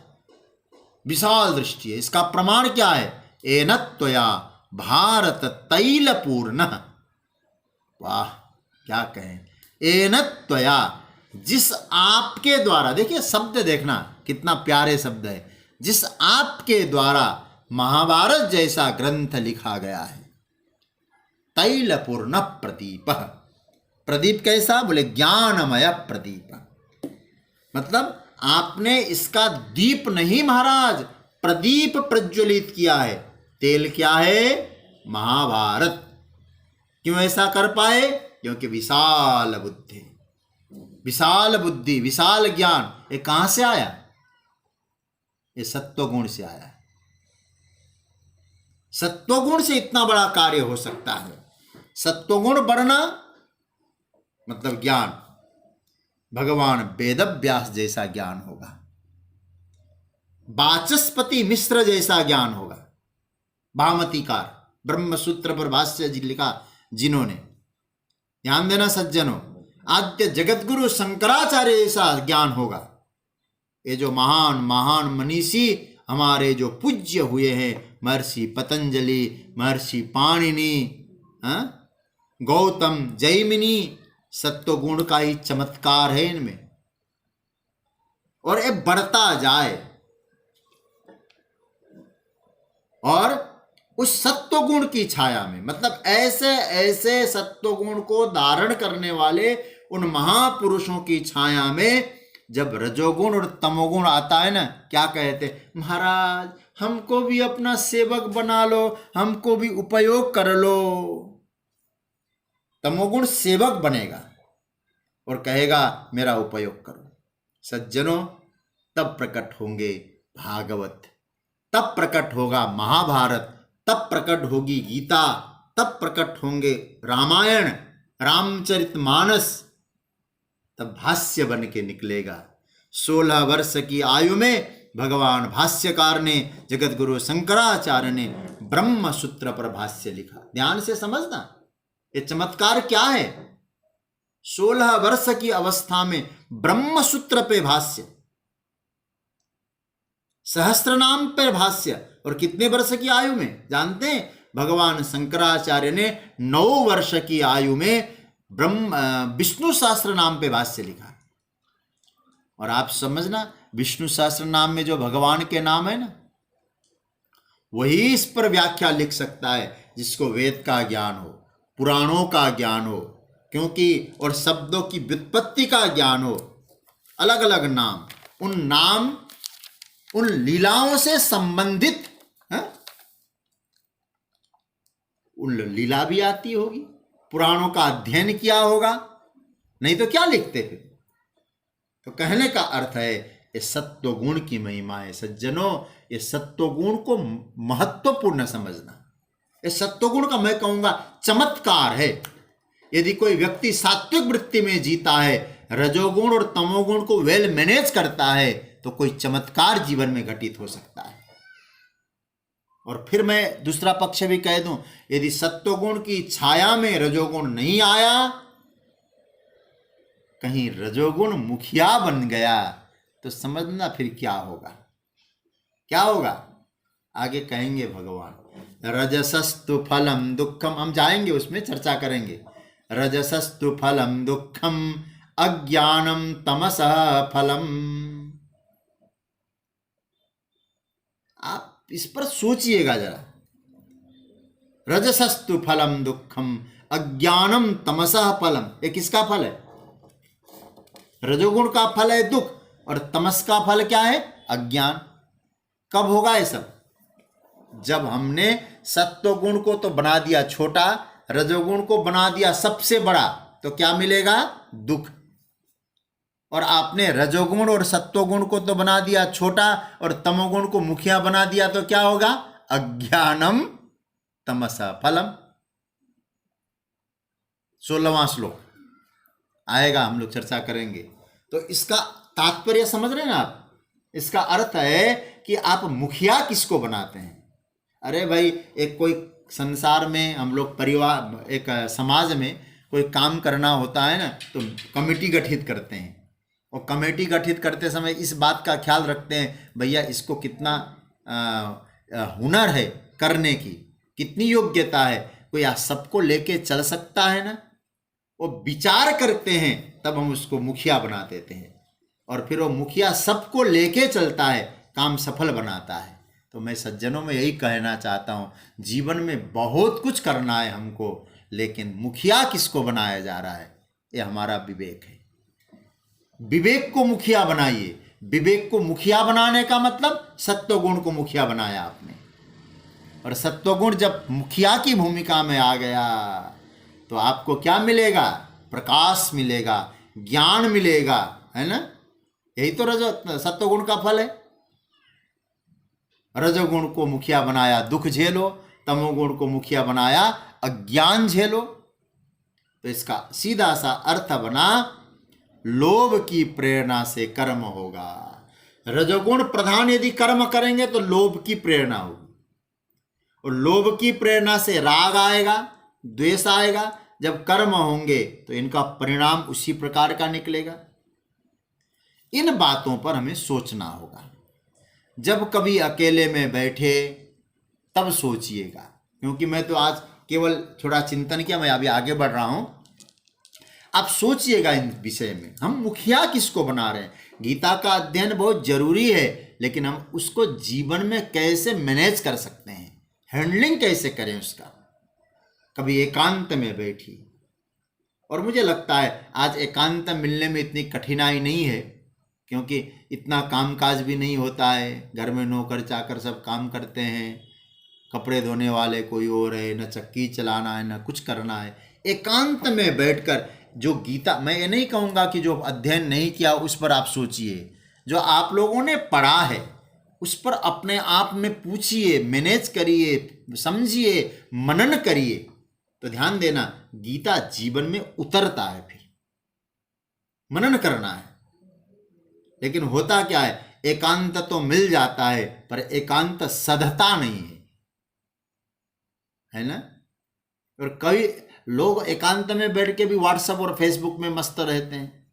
विशाल दृष्टि है। इसका प्रमाण क्या है? एनत्वया भारत तैल पूर्ण। वाह, क्या कहें, एनत्वया, जिस आपके द्वारा, देखिए शब्द देखना कितना प्यारे शब्द है, जिस आपके द्वारा महाभारत जैसा ग्रंथ लिखा गया है। तैल पूर्ण प्रदीप। प्रदीप कैसा? बोले ज्ञानमय प्रदीप। मतलब आपने इसका दीप नहीं महाराज, प्रदीप प्रज्वलित किया है। तेल क्या है? महाभारत। क्यों ऐसा कर पाए? क्योंकि विशाल बुद्धि, विशाल बुद्धि, विशाल ज्ञान, ये कहां से आया? ये सत्वगुण से आया है। सत्वगुण से इतना बड़ा कार्य हो सकता है। सत्वगुण बढ़ना मतलब ज्ञान, भगवान वेदव्यास जैसा ज्ञान होगा, वाचस्पति मिश्र जैसा ज्ञान होगा। भामतीकार ब्रह्मसूत्र पर भाष्य लिखा जिन्होंने, ध्यान देना सज्जनों, आद्य जगतगुरु शंकराचार्य जैसा ज्ञान होगा। ये जो महान महान मनीषी हमारे जो पूज्य हुए हैं, महर्षि पतंजलि, महर्षि पाणिनि, गौतम, जैमिनी, सत्वगुण का ही चमत्कार है इनमें। और ये बढ़ता जाए और उस सत्वगुण की छाया में, मतलब ऐसे ऐसे सत्वगुण को धारण करने वाले उन महापुरुषों की छाया में जब रजोगुण और तमोगुण आता है ना, क्या कहते, महाराज हमको भी अपना सेवक बना लो, हमको भी उपयोग कर लो। तमोगुण सेवक बनेगा और कहेगा मेरा उपयोग करो। सज्जनों, तब प्रकट होंगे भागवत, तब प्रकट होगा महाभारत, तब प्रकट होगी गीता, तब प्रकट होंगे रामायण, रामचरितमानस, तब भाष्य बन के निकलेगा। 16 वर्ष की आयु में भगवान भाष्यकार ने, जगत गुरु शंकराचार्य ने ब्रह्म सूत्र पर भाष्य लिखा। ध्यान से समझना, ये चमत्कार क्या है। 16 वर्ष की अवस्था में ब्रह्म सूत्र पे भाष्य, सहस्त्रनाम पर भाष्य, और कितने वर्ष की आयु में जानते हैं? भगवान शंकराचार्य ने 9 वर्ष की आयु में विष्णु सहस्त्र नाम पे भाष्य लिखा। और आप समझना, विष्णु सहस्त्र नाम में जो भगवान के नाम है ना, वही इस पर व्याख्या लिख सकता है जिसको वेद का ज्ञान हो, पुराणों का ज्ञान हो, क्योंकि और शब्दों की व्युत्पत्ति का ज्ञान हो। अलग अलग नाम, उन नाम उन लीलाओं से संबंधित, उन लीला भी आती होगी, पुराणों का अध्ययन किया होगा, नहीं तो क्या लिखते फिर। तो कहने का अर्थ है ये सत्वगुण की महिमा है। सज्जनों, ये सत्वगुण को महत्वपूर्ण समझना। ये सत्वगुण का मैं कहूंगा चमत्कार है। यदि कोई व्यक्ति सात्विक वृत्ति में जीता है, रजोगुण और तमोगुण को वेल मैनेज करता है, तो कोई चमत्कार जीवन में घटित हो सकता है। और फिर मैं दूसरा पक्ष भी कह दूं, यदि सत्वगुण की छाया में रजोगुण नहीं आया, कहीं रजोगुण मुखिया बन गया, तो समझना फिर क्या होगा। क्या होगा आगे कहेंगे भगवान। रजसस्तु फलम दुखम, हम जाएंगे उसमें चर्चा करेंगे। रजसस्तु फलम दुखम अज्ञानम तमसः फलम। आप इस पर सोचिएगा जरा। रजसस्तु फलम दुखम अज्ञानम तमसः फलम, ये किसका फल है? रजोगुण का फल है दुख, और तमस का फल क्या है? अज्ञान। कब होगा ये सब? जब हमने सत्वगुण को तो बना दिया छोटा, रजोगुण को बना दिया सबसे बड़ा, तो क्या मिलेगा? दुख। और आपने रजोगुण और सत्वगुण को तो बना दिया छोटा और तमोगुण को मुखिया बना दिया, तो क्या होगा? अज्ञानम तमसा फलम। 16वां श्लोक आएगा, हम लोग चर्चा करेंगे। तो इसका तात्पर्य समझ रहे हैं ना आप? इसका अर्थ है कि आप मुखिया किसको बनाते हैं। अरे भाई, एक कोई संसार में हम लोग परिवार, एक समाज में कोई काम करना होता है ना, तो कमेटी गठित करते हैं। और कमेटी गठित करते समय इस बात का ख्याल रखते हैं, भैया इसको कितना हुनर है करने की, कितनी योग्यता है, कोई सबको लेके चल सकता है ना। वो विचार करते हैं, तब हम उसको मुखिया बना देते हैं। और फिर वो मुखिया सबको लेके चलता है, काम सफल बनाता है। तो मैं सज्जनों में यही कहना चाहता हूँ, जीवन में बहुत कुछ करना है हमको, लेकिन मुखिया किसको बनाया जा रहा है, ये हमारा विवेक है। विवेक को मुखिया बनाइए। विवेक को मुखिया बनाने का मतलब सत्वगुण को मुखिया बनाया आपने। और सत्वगुण जब मुखिया की भूमिका में आ गया, तो आपको क्या मिलेगा? प्रकाश मिलेगा, ज्ञान मिलेगा, है ना? यही तो सत्वगुण का फल है। रजोगुण को मुखिया बनाया दुख झेलो, तमोगुण को मुखिया बनाया अज्ञान झेलो। तो इसका सीधा सा अर्थ बना, लोभ की प्रेरणा से कर्म होगा। रजोगुण प्रधान यदि कर्म करेंगे तो लोभ की प्रेरणा होगी, और लोभ की प्रेरणा से राग आएगा, द्वेष आएगा। जब कर्म होंगे तो इनका परिणाम उसी प्रकार का निकलेगा। इन बातों पर हमें सोचना होगा। जब कभी अकेले में बैठे तब सोचिएगा, क्योंकि मैं तो आज केवल थोड़ा चिंतन किया, मैं अभी आगे बढ़ रहा हूं। आप सोचिएगा इन विषय में, हम मुखिया किसको बना रहे हैं? गीता का अध्ययन बहुत जरूरी है, लेकिन हम उसको जीवन में कैसे मैनेज कर सकते हैं, हैंडलिंग कैसे करें उसका। कभी एकांत में बैठी, और मुझे लगता है आज एकांत मिलने में इतनी कठिनाई नहीं है, क्योंकि इतना कामकाज भी नहीं होता है। घर में नौकर चाकर सब काम करते हैं, कपड़े धोने वाले कोई और है, न चक्की चलाना है, न कुछ करना है। एकांत में बैठकर जो गीता, मैं ये नहीं कहूँगा कि जो अध्ययन नहीं किया उस पर आप सोचिए, जो आप लोगों ने पढ़ा है उस पर अपने आप में पूछिए, मैनेज करिए, समझिए, मनन करिए, तो ध्यान देना गीता जीवन में उतरता है। फिर मनन करना है। लेकिन होता क्या है, एकांत तो मिल जाता है पर एकांत सधता नहीं है ना? और कई लोग एकांत में बैठ के भी व्हाट्सएप और फेसबुक में मस्त रहते हैं,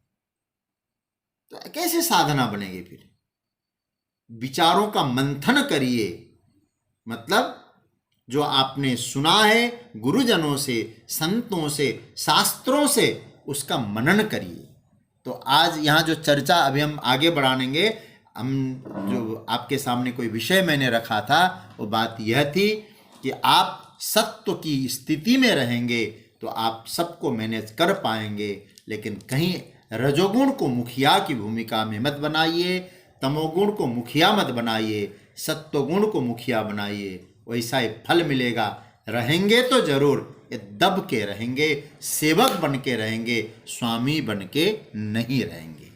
तो कैसे साधना बनेगी? फिर विचारों का मंथन करिए, मतलब जो आपने सुना है गुरुजनों से, संतों से, शास्त्रों से, उसका मनन करिए। तो आज यहाँ जो चर्चा अभी हम आगे बढ़ाएंगे, हम जो आपके सामने कोई विषय मैंने रखा था, वो बात यह थी कि आप सत्व की स्थिति में रहेंगे तो आप सबको मैनेज कर पाएंगे। लेकिन कहीं रजोगुण को मुखिया की भूमिका में मत बनाइए, तमोगुण को मुखिया मत बनाइए, सत्वगुण को मुखिया बनाइए, वैसा ही फल मिलेगा। रहेंगे तो जरूर, ये दब के रहेंगे, सेवक बन के रहेंगे, स्वामी बन के नहीं रहेंगे।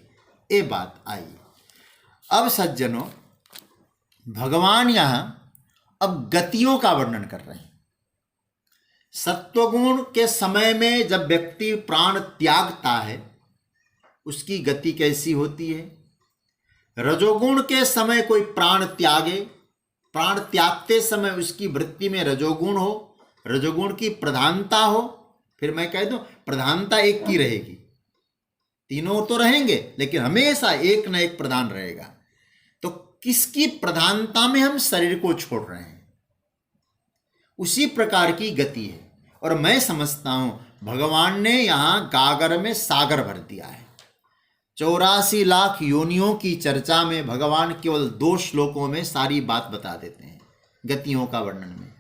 ये बात आई। अब सज्जनों, भगवान यहाँ अब गतियों का वर्णन कर रहे हैं। सत्वगुण के समय में जब व्यक्ति प्राण त्यागता है उसकी गति कैसी होती है? रजोगुण के समय कोई प्राण त्यागे, प्राण त्यागते समय उसकी वृत्ति में रजोगुण हो, रजोगुण की प्रधानता हो, फिर मैं कह दूं प्रधानता एक की रहेगी, तीनों तो रहेंगे लेकिन हमेशा एक न एक प्रधान रहेगा। तो किसकी प्रधानता में हम शरीर को छोड़ रहे हैं, उसी प्रकार की गति है। और मैं समझता हूं भगवान ने यहां गागर में सागर भर दिया है। 84 लाख योनियों की चर्चा में भगवान केवल 2 श्लोकों में सारी बात बता देते हैं गतियों का वर्णन में।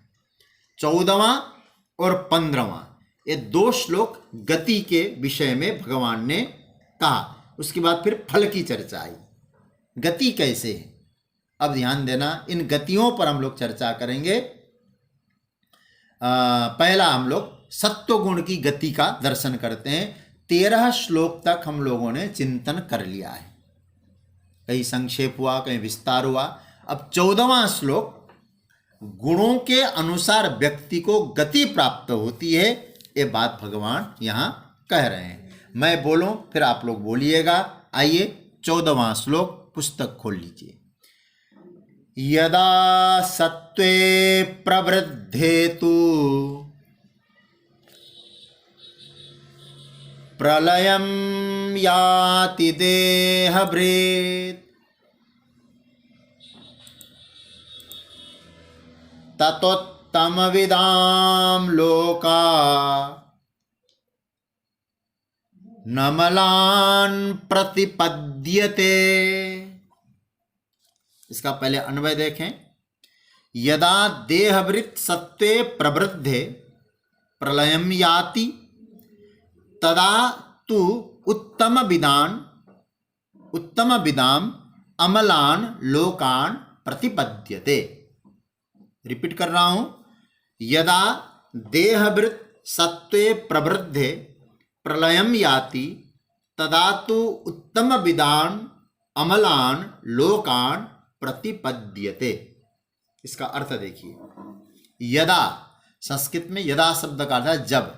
14वां और 15वां, ये 2 श्लोक गति के विषय में भगवान ने कहा। उसके बाद फिर फल की चर्चा आई, गति कैसे है। अब ध्यान देना, इन गतियों पर हम लोग चर्चा करेंगे। पहला हम लोग सत्वगुण की गति का दर्शन करते हैं। 13 श्लोक तक हम लोगों ने चिंतन कर लिया है, कहीं संक्षेप हुआ, कहीं विस्तार हुआ। अब 14वां श्लोक, गुणों के अनुसार व्यक्ति को गति प्राप्त होती है, ये बात भगवान यहाँ कह रहे हैं। मैं बोलूं फिर आप लोग बोलिएगा। आइए 14वां श्लोक पुस्तक खोल लीजिए। यदा सत्वे प्रवृद्धे तु प्रलयं याति देहभृत् ततोत्तमविदां लोका नमलान् प्रतिपद्यते। इसका पहले अन्वय देखें। यदा देहवृत्त सत्वे प्रवृद्धे प्रलयं याति तदा तु उत्तम विदाम अमलान लोकान प्रतिपद्यते। रिपीट कर रहा हूं। यदा देहवृत्त सत्त्वे प्रवृद्धे प्रलयम याति तदा तो उत्तम विदान अमलान लोकान प्रतिपद्यते। इसका अर्थ देखिए, यदा, संस्कृत में यदा शब्द का अर्थ है जब।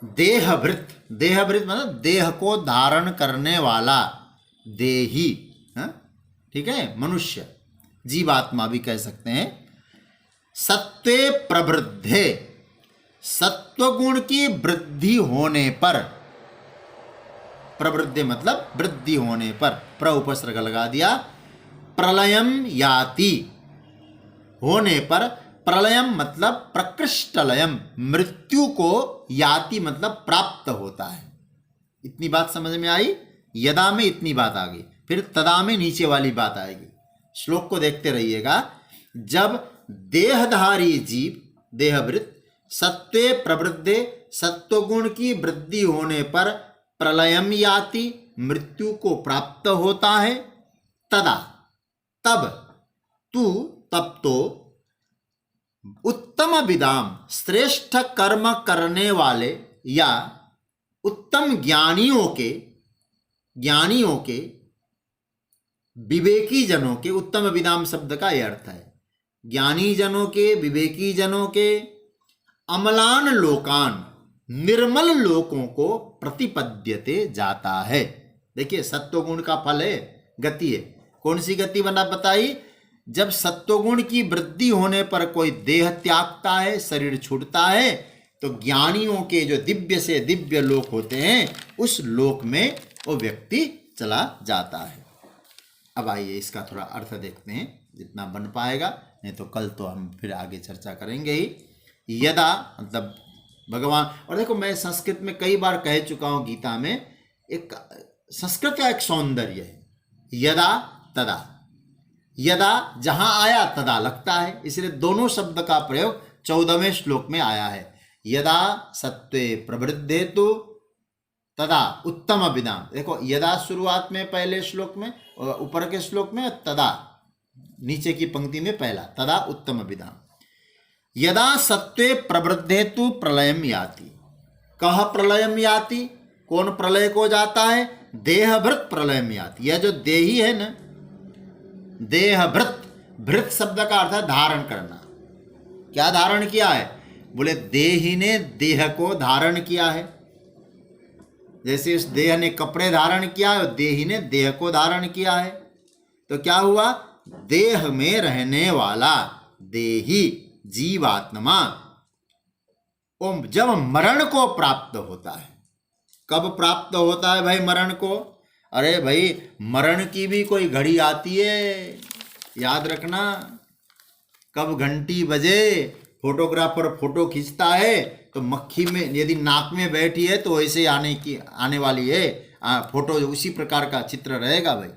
देहभृत, देहभृत मतलब देह को धारण करने वाला, देही, ठीक है, मनुष्य, जीवात्मा भी कह सकते हैं। सत्वे प्रवृद्धे, सत्वगुण की वृद्धि होने पर, प्रवृद्धि मतलब वृद्धि होने पर, प्र उपसर्ग लगा दिया। प्रलयम याति, होने पर, प्रलयम मतलब प्रकृष्टलयम, मृत्यु को, याति मतलब प्राप्त होता है। इतनी बात समझ में आई? यदा में इतनी बात आ गई, फिर तदा में नीचे वाली बात आएगी। श्लोक को देखते रहिएगा। जब देहधारी जीव, देहवृत, सत्वे प्रवृद्धे, सत्वगुण की वृद्धि होने पर प्रलयम याति, मृत्यु को प्राप्त होता है। तदा, तब, तब तो उत्तम विदाम, श्रेष्ठ कर्म करने वाले या उत्तम ज्ञानियों के विवेकी जनों के, उत्तम विदाम शब्द का यह अर्थ है ज्ञानी जनों के, विवेकी जनों के, अमलान लोकान, निर्मल लोकों को प्रतिपद्यते जाता है। देखिए, सत्वगुण का फल है, गति है। कौन सी गति बना बताई? जब सत्वगुण की वृद्धि होने पर कोई देह त्यागता है, शरीर छूटता है, तो ज्ञानियों के जो दिव्य से दिव्य लोक होते हैं, उस लोक में वो व्यक्ति चला जाता है। अब आइए इसका थोड़ा अर्थ देखते हैं, जितना बन पाएगा, नहीं तो कल तो हम फिर आगे चर्चा करेंगे ही। यदा मतलब भगवान, और देखो मैं संस्कृत में कई बार कह चुका हूं, गीता में एक संस्कृत का एक सौंदर्य है, यदा तदा। यदा जहां आया तदा लगता है, इसलिए दोनों शब्द का प्रयोग 14वें श्लोक में आया है। यदा सत्वे प्रवृद्धे तो तदा उत्तम विदाम। देखो, यदा शुरुआत में पहले श्लोक में, ऊपर के श्लोक में, तदा नीचे की पंक्ति में पहला, तदा उत्तम विदाम। यदा सत्वे प्रवृद्धे तो प्रलयम याति। कह प्रलयम याति, कौन प्रलय को जाता है? देहभृत प्रलयम याति। यह जो देही है ना, देहभृत, भृत शब्द का अर्थ है धारण करना। क्या धारण किया है? बोले देही ने देह को धारण किया है। जैसे इस देह ने कपड़े धारण किया है, देही ने देह को धारण किया है। तो क्या हुआ? देह में रहने वाला देही, जीवात्मा, जब मरण को प्राप्त होता है। कब प्राप्त होता है भाई मरण को? अरे भाई, मरण की भी कोई घड़ी आती है, याद रखना। कब घंटी बजे, फोटोग्राफर फोटो खींचता है तो मक्खी में यदि नाक में बैठी है तो ऐसे आने वाली है फोटो, उसी प्रकार का चित्र रहेगा भाई।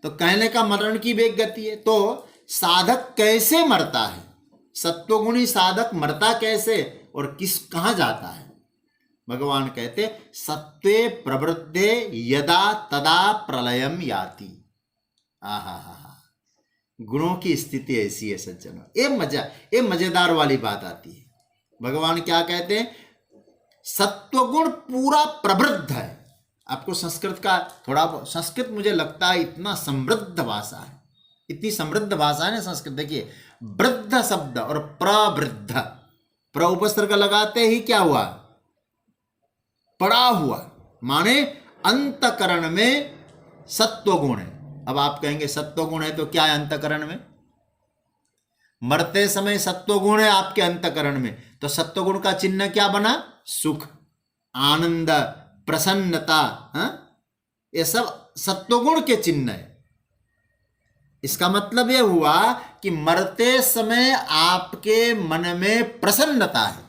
तो कहने का मरण की वेग गति है। तो साधक कैसे मरता है? सत्वगुणी साधक मरता कैसे और कहाँ जाता है? भगवान कहते सत्वे प्रवृद्धे यदा तदा प्रलयम याति। आहा, गुणों की स्थिति ऐसी है सज्जनों। ये मजेदार वाली बात आती है। भगवान क्या कहते हैं? सत्वगुण पूरा प्रवृद्ध है। आपको संस्कृत का थोड़ा, संस्कृत मुझे लगता है इतना समृद्ध भाषा है, इतनी समृद्ध भाषा है ना संस्कृत। देखिए, वृद्ध शब्द और प्रवृद्ध, प्र उपसर्ग लगाते ही क्या हुआ? पड़ा हुआ, माने अंतकरण में सत्वगुण है। अब आप कहेंगे सत्वगुण है तो क्या है अंतकरण में? मरते समय सत्वगुण है आपके अंतकरण में, तो सत्वगुण का चिन्ह क्या बना? सुख, आनंद, प्रसन्नता, ये सब सत्वगुण के चिन्ह है। इसका मतलब यह हुआ कि मरते समय आपके मन में प्रसन्नता है।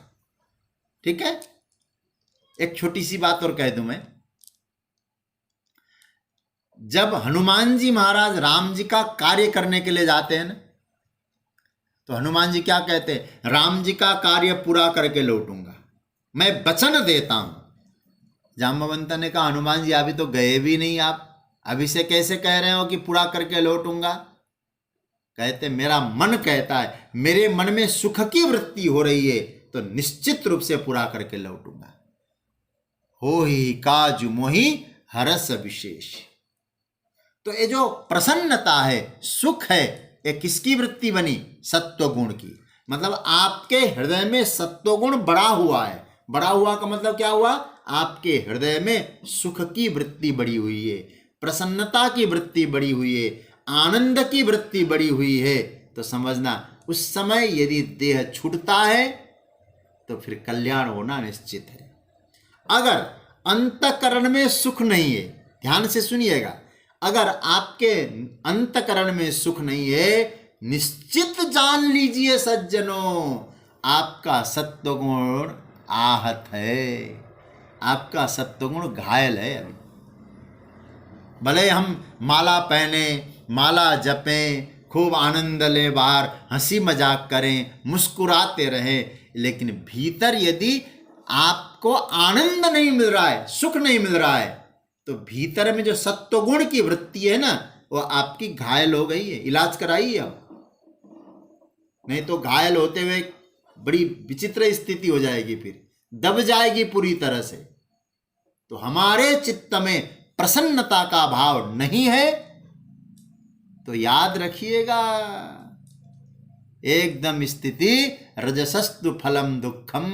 ठीक है, एक छोटी सी बात और कह दूं मैं। जब हनुमान जी महाराज राम जी का कार्य करने के लिए जाते हैं ना, तो हनुमान जी क्या कहते हैं? राम जी का कार्य पूरा करके लौटूंगा, मैं वचन देता हूं। जाम्बवंत ने कहा हनुमान जी अभी तो गए भी नहीं आप, अभी से कैसे कह रहे हो कि पूरा करके लौटूंगा? कहते मेरा मन कहता है, मेरे मन में सुख की वृत्ति हो रही है, तो निश्चित रूप से पूरा करके लौटूंगा। हो ही काजु मोहि हरस विशेष। तो ये जो प्रसन्नता है, सुख है, ये किसकी वृत्ति बनी? सत्वगुण की। मतलब आपके हृदय में सत्वगुण बढ़ा हुआ है। बढ़ा हुआ का मतलब क्या हुआ? आपके हृदय में सुख की वृत्ति बढ़ी हुई है, प्रसन्नता की वृत्ति बढ़ी हुई है, आनंद की वृत्ति बढ़ी हुई है। तो समझना उस समय यदि देह छूटता है तो फिर कल्याण होना निश्चित है। अगर अंतकरण में सुख नहीं है, ध्यान से सुनिएगा, अगर आपके अंतकरण में सुख नहीं है, निश्चित जान लीजिए सज्जनों, आपका सत्वगुण आहत है, आपका सत्वगुण घायल है। अभी भले हम माला पहने, माला जपें, खूब आनंद ले, बाहर हंसी मजाक करें, मुस्कुराते रहें, लेकिन भीतर यदि आपको आनंद नहीं मिल रहा है, सुख नहीं मिल रहा है, तो भीतर में जो सत्वगुण की वृत्ति है ना, वो आपकी घायल हो गई है। इलाज कराइए अब, नहीं तो घायल होते हुए बड़ी विचित्र स्थिति हो जाएगी, फिर दब जाएगी पूरी तरह से। तो हमारे चित्त में प्रसन्नता का भाव नहीं है तो याद रखिएगा, एकदम स्थिति रजसस्तु फलम दुखम।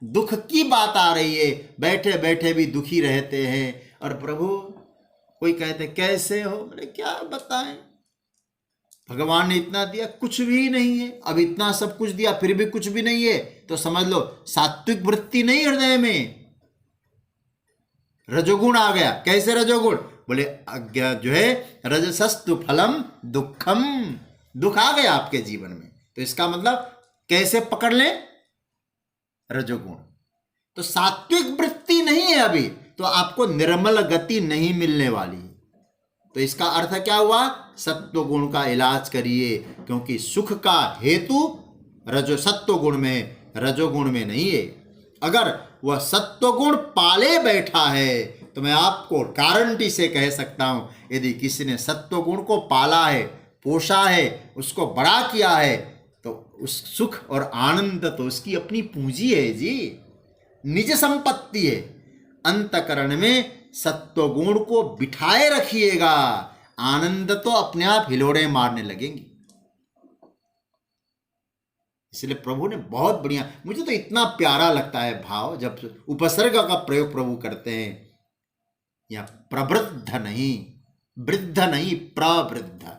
दुख की बात आ रही है, बैठे बैठे भी दुखी रहते हैं। और प्रभु कोई कहते कैसे हो, बोले क्या बताएं, भगवान ने इतना दिया, कुछ भी नहीं है। अब इतना सब कुछ दिया फिर भी कुछ भी नहीं है, तो समझ लो सात्विक वृत्ति नहीं हृदय में, रजोगुण आ गया। कैसे रजोगुण? बोले अज्ञा जो है रजसस्तु फलम दुखम, दुख आ गया आपके जीवन में। तो इसका मतलब कैसे पकड़ लें? रजोगुण। तो सात्विक वृत्ति नहीं है अभी, तो आपको निर्मल गति नहीं मिलने वाली। तो इसका अर्थ क्या हुआ? सत्वगुण का इलाज करिए, क्योंकि सुख का हेतु सत्वगुण में, रजोगुण में नहीं है। अगर वह सत्वगुण पाले बैठा है तो मैं आपको गारंटी से कह सकता हूं, यदि किसी ने सत्वगुण को पाला है, पोषा है, उसको बड़ा किया है, तो उस सुख और आनंद तो उसकी अपनी पूंजी है जी, निज संपत्ति है। अंतकरण में सत्वगुण को बिठाए रखिएगा, आनंद तो अपने आप हिलोड़े मारने लगेंगी। इसलिए प्रभु ने बहुत बढ़िया, मुझे तो इतना प्यारा लगता है भाव, जब उपसर्ग का प्रयोग प्रभु करते हैं, या प्रवृद्ध नहीं, वृद्ध नहीं, प्रवृद्ध।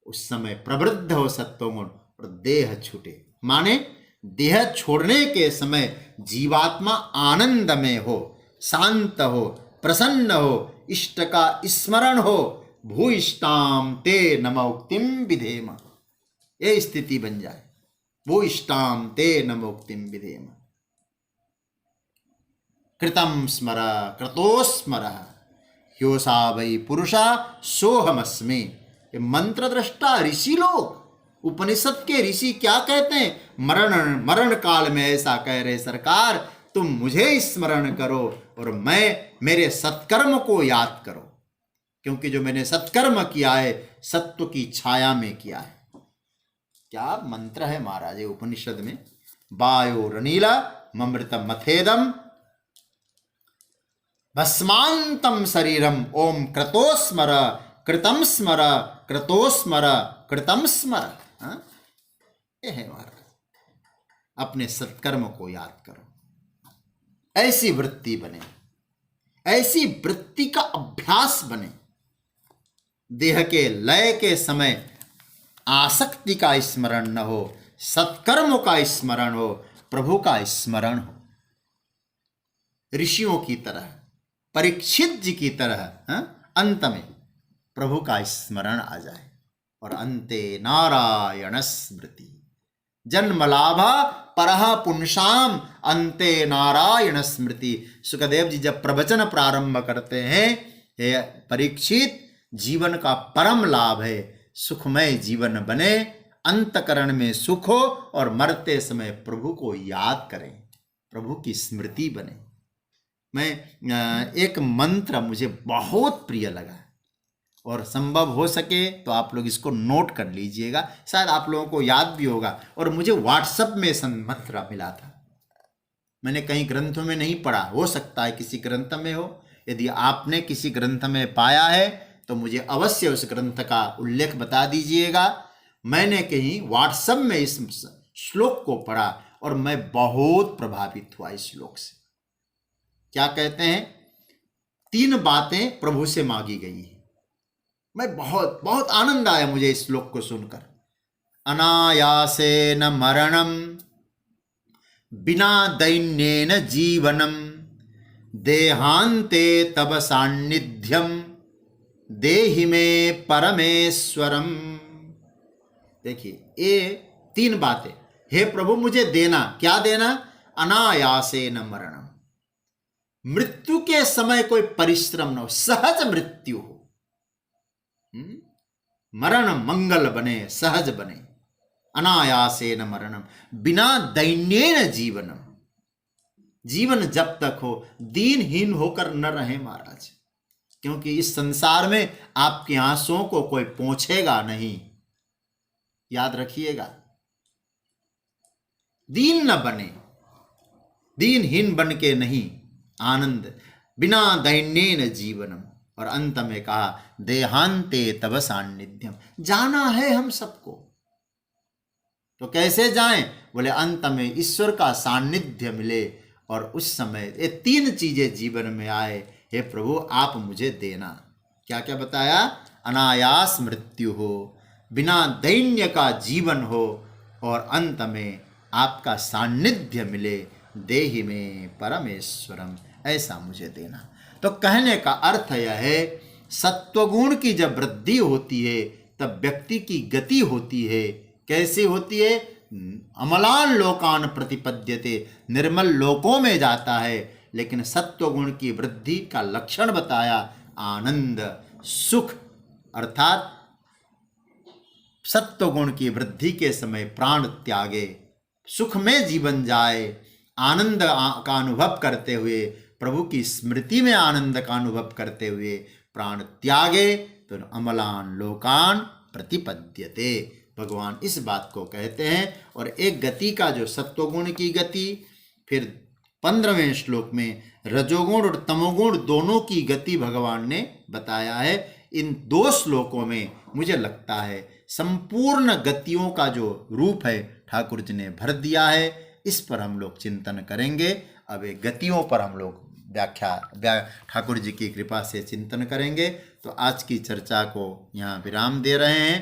उस समय प्रवृद्ध हो सत्वगुण और देह छूटे, माने देह छोड़ने के समय जीवात्मा आनंद में हो, शांत हो, प्रसन्न हो, इष्ट का स्मरण हो, भूइष्टाम ते नमोक्तिम विधेम, ये स्थिति बन जाए। भूइष्टाम ते नमोक्तिम विधेम। कृतम स्मर कृतो स्मर ह्योसा वै पुरुषा सोहमस्मि। ये मंत्र दृष्टा ऋषि लोग, उपनिषद के ऋषि क्या कहते हैं? मरण काल में ऐसा कह रहे, सरकार तुम मुझे स्मरण करो और मैं मेरे सत्कर्म को याद करो, क्योंकि जो मैंने सत्कर्म किया है सत्व की छाया में किया है। क्या मंत्र है महाराज उपनिषद में। वायो रनीला ममृतम मथेदम भस्मांतम शरीरम ओम क्रतोस्मर कृतम स्मर कृतोस्मर कृतम स्मर। ये है महाराज, अपने सत्कर्म को याद करो, ऐसी वृत्ति बने, ऐसी वृत्ति का अभ्यास बने। देह के लय के समय आसक्ति का स्मरण न हो, सत्कर्मों का स्मरण हो, प्रभु का स्मरण हो। ऋषियों की तरह, परीक्षित जी की तरह अंत में प्रभु का स्मरण आ जाए। और अंते नारायण स्मृति जन्म लाभा परह पुंसाम अंते नारायण स्मृति। सुखदेव जी जब प्रवचन प्रारंभ करते हैं, हे परीक्षित, जीवन का परम लाभ है सुखमय जीवन बने, अंतकरण में सुख हो और मरते समय प्रभु को याद करें, प्रभु की स्मृति बने। मैं एक मंत्र मुझे बहुत प्रिय लगा और संभव हो सके तो आप लोग इसको नोट कर लीजिएगा, शायद आप लोगों को याद भी होगा। और मुझे व्हाट्सएप में मंत्र मिला था, मैंने कहीं ग्रंथों में नहीं पढ़ा, हो सकता है किसी ग्रंथ में हो। यदि आपने किसी ग्रंथ में पाया है तो मुझे अवश्य उस ग्रंथ का उल्लेख बता दीजिएगा। मैंने कहीं व्हाट्सएप में इस श्लोक को पढ़ा और मैं बहुत प्रभावित हुआ इस श्लोक से। क्या कहते हैं? 3 बातें प्रभु से मांगी गई है। मैं बहुत बहुत आनंद आया मुझे इस श्लोक को सुनकर। अनायासेन मरणम बिना दैन्येन जीवनम देहांते तब सान्निध्यम देहि में परमेश्वरम। देखिए ये 3 बातें, हे प्रभु मुझे देना। क्या देना? अनायासेन मरणम, मृत्यु के समय कोई परिश्रम न हो, सहज मृत्यु हो। मरण मंगल बने, सहज बने। अनायासेन मरणम बिना दैन्येन जीवनम, जीवन जब तक हो दीनहीन होकर न रहे महाराज, क्योंकि इस संसार में आपके आंसुओं को कोई पोंछेगा नहीं, याद रखिएगा। दीन न बने, दीनहीन बन के नहीं, आनंद बिना दैन्येन जीवनम। और अंत में कहा देहांते तब सान्निध्यम, जाना है हम सबको। तो कैसे जाएं? बोले अंत में ईश्वर का सान्निध्य मिले और उस समय ये 3 चीजें जीवन में आए। हे प्रभु आप मुझे देना। क्या क्या बताया? अनायास मृत्यु हो, बिना दैन्य का जीवन हो और अंत में आपका सान्निध्य मिले, देहि में परमेश्वरम, ऐसा मुझे देना। तो कहने का अर्थ यह है, सत्वगुण की जब वृद्धि होती है तब व्यक्ति की गति होती है। कैसी होती है? अमलान लोकान प्रतिपद्यते, निर्मल लोकों में जाता है। लेकिन सत्वगुण की वृद्धि का लक्षण बताया आनंद, सुख, अर्थात सत्वगुण की वृद्धि के समय प्राण त्यागे, सुख में जीवन जाए, आनंद का अनुभव करते हुए, प्रभु की स्मृति में आनंद का अनुभव करते हुए प्राण त्यागे, तो अमलान लोकान प्रतिपद्यते, भगवान इस बात को कहते हैं। और एक गति का जो सत्वगुण की गति, फिर 15वें श्लोक में रजोगुण और तमोगुण दोनों की गति भगवान ने बताया है। इन 2 श्लोकों में मुझे लगता है संपूर्ण गतियों का जो रूप है ठाकुर जी ने भर दिया है। इस पर हम लोग चिंतन करेंगे। अब ये गतियों पर हम लोग ठाकुर जी की कृपा से चिंतन करेंगे। तो आज की चर्चा को यहाँ विराम दे रहे हैं।